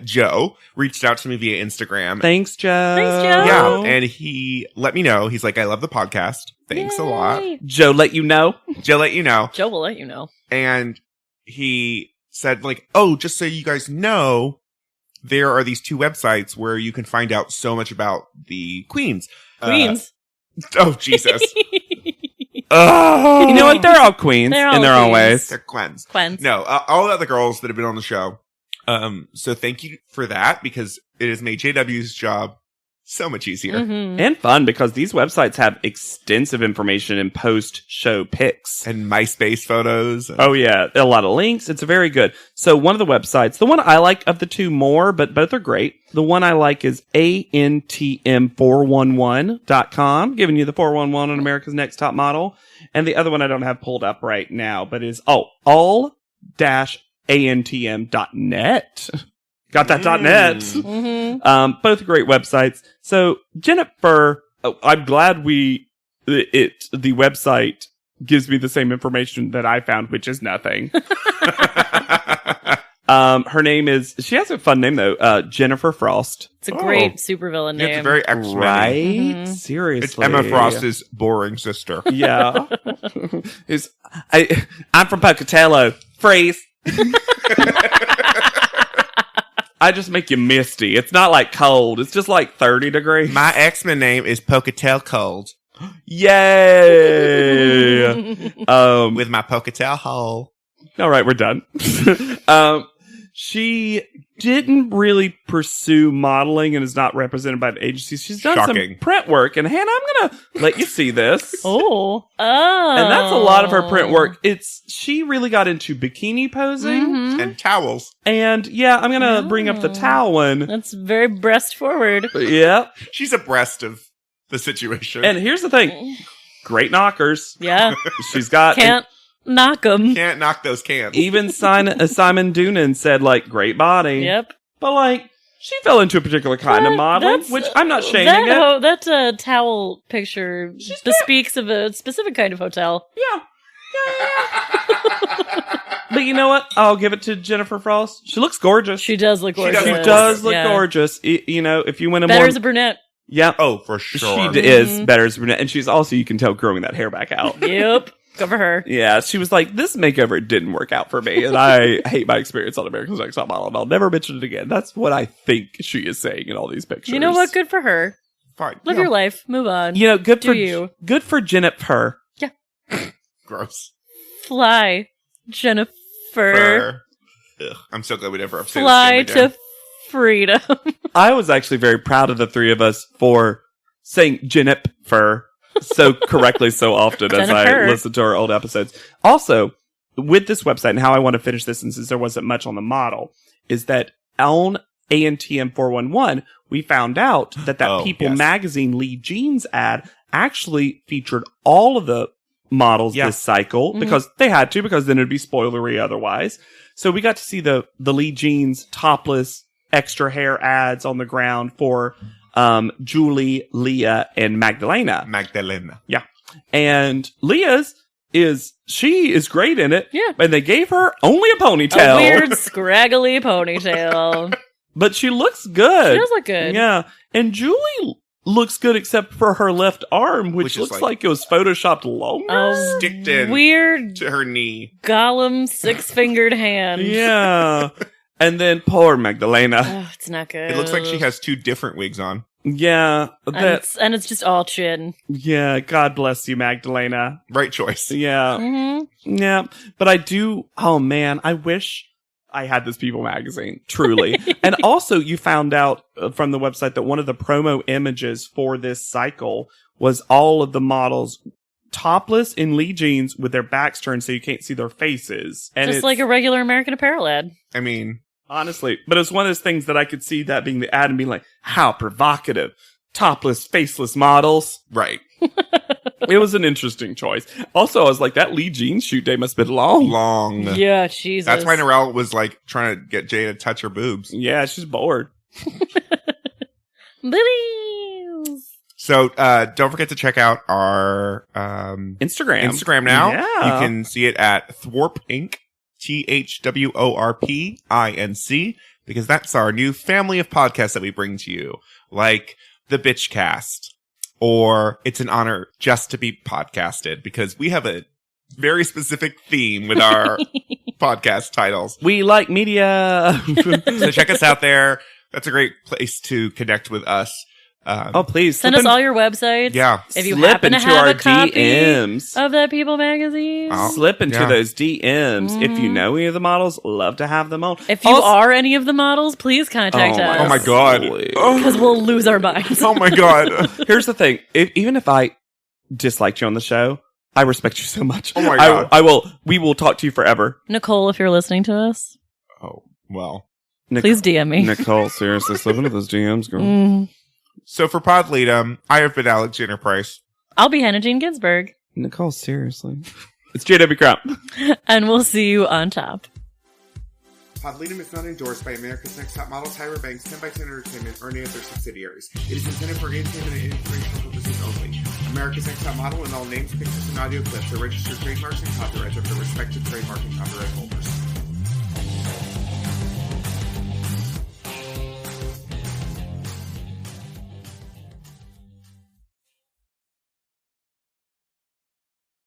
Joe, reached out to me via Instagram. Thanks, Joe. Thanks, Joe. Yeah, and he let me know. He's like, I love the podcast. Thanks a lot. Yay. Joe let you know. Joe let you know. Joe will let you know. And he said, like, oh, just so you guys know, there are these 2 websites where you can find out so much about the queens. Queens. Oh, Jesus. You know what? They're all queens They're all in their own queens. ways. They're queens. Quens. No, all the other girls that have been on the show. So thank you for that, because it has made JW's job so much easier. Mhm. And fun, because these websites have extensive information and post-show pics. And MySpace photos. Oh, yeah. A lot of links. It's very good. So one of the websites, the one I like of the 2 more, but both are great. The one I like is ANTM411.com, giving you the 411 on America's Next Top Model. And the other one I don't have pulled up right now, but is all-antm.net. Got that .net. Mhm. Both great websites. So Jennifer, I'm glad the website gives me the same information that I found, which is nothing. Her name she has a fun name though, Jennifer Frost. It's a great supervillain Yeah, name. it's very X-Men. Right? Mhm. Seriously. It's Emma Frost's boring sister. Yeah. I'm from Pocatello. Freeze. I just make you misty. It's not like cold. It's just like 30 degrees. My X-Men name is Pocatello Cold. Yay! With my Pocatello hole. All right, we're done. She didn't really pursue modeling and is not represented by the agency. She's done Shocking. some print work. And Hannah, I'm going to let you see this. Oh. And that's a lot of her print work. She really got into bikini posing. Mhm. And towels. And yeah, I'm going to bring up the towel one. That's very breast forward. Yeah. She's abreast of the situation. And here's the thing. Great knockers. Yeah. She's got... Can't knock them. Can't knock those cans. Even Simon Doonan said, like, great body. Yep. But, like, she fell into a particular kind of modeling, That's- which I'm not shaming it. That towel picture bespeaks of a specific kind of hotel. Yeah. But you know what? I'll give it to Jennifer Frost. She looks gorgeous. She does look gorgeous. does She look does look Yeah. gorgeous. You know, if you win a Better more... as a brunette. Yeah. Oh, for sure. She is better as a brunette. And she's also, you can tell, growing that hair back out. Yep. Good for her. Yeah, she was like, this makeover didn't work out for me, and I hate my experience on America's Next Top Model, and I'll never mention it again. That's what I think she is saying in all these pictures. You know what? Good for her. Fine. Live Yeah. your life. Move on. You know, good Do you. for Jennifer. Gross. Fly, Jennifer. Fur. Ugh, I'm so glad we never have to say Fly this again. to freedom. I was actually very proud of the 3 of us for saying Jennifer so correctly so often as I Jennifer. listen to our old episodes. Also, with this website, and how I want to finish this, and since there wasn't much on the model, is that on ANTM 411, we found out that People yes. magazine Lee Jeans ad actually featured all of the models Yeah. this cycle because they had to, because then it'd be spoilery otherwise. So we got to see the Lee Jeans topless extra hair ads on the ground for Julie, Leah, and Magdalena. Yeah. And Leah's she is great in it. Yeah. And they gave her only a ponytail. A weird, scraggly ponytail. But she looks good. She does look good. Yeah. And Julie looks good except for her left arm, which Which is looks like- like it was photoshopped longer. Oh, Sticked in weird to her knee. Gollum 6-fingered hand. Yeah. And then poor Magdalena. Oh, it's not good. It looks like she has 2 different wigs on. Yeah. And it's just all chin. Yeah. God bless you, Magdalena. Right choice. Yeah. Mm-hmm. Yeah. But oh man, I wish I had this People magazine, truly. And also, you found out from the website that one of the promo images for this cycle was all of the models topless in Lee jeans with their backs turned so you can't see their faces. And Just like a regular American Apparel ad. I mean, honestly, but it's one of those things that I could see that being the ad and being like, how provocative. Topless, faceless models. right. It was an interesting choice. Also, I was like, that Lee jeans shoot day must have been long. Long. Yeah, Jesus. That's why Narelle was like trying to get Jay to touch her boobs. Yeah, she's bored. Boobies. So don't forget to check out our Instagram. Instagram now. Yeah. You can see it at Thwarp Inc. THWORPINC, because that's our new family of podcasts that we bring to you, like the Bitchcast, or It's an Honor Just to Be Podcasted, because we have a very specific theme with our podcast titles. We like media. So check us out there. That's a great place to connect with us. Please send us all your websites. Yeah. If you slip happen to into have our a copy DMs. of that People magazine. Slip into Yeah. those DMs. If you know any of the models, love to have them on. If you are any of the models, please contact us. Oh my God. Because we'll lose our minds. Oh my God. Here's the thing. Even if I disliked you on the show, I respect you so much. Oh my God. We will talk to you forever. Nicole, if you're listening to us, Oh, well. please DM me. Nicole, seriously, slip into those DMs, girl. So for Pod Leadum, I have been Alexander Price. I'll be Hannah Jean Ginsburg. Nicole, seriously. It's JW Crump. And we'll see you on top. Pod Leadum is not endorsed by America's Next Top Model, Tyra Banks, 10x10 Entertainment, or any of their subsidiaries. It is intended for entertainment and informational purposes only. America's Next Top Model and all names, pictures, and audio clips are registered trademarks and copyrights of their respective trademark and copyright holders.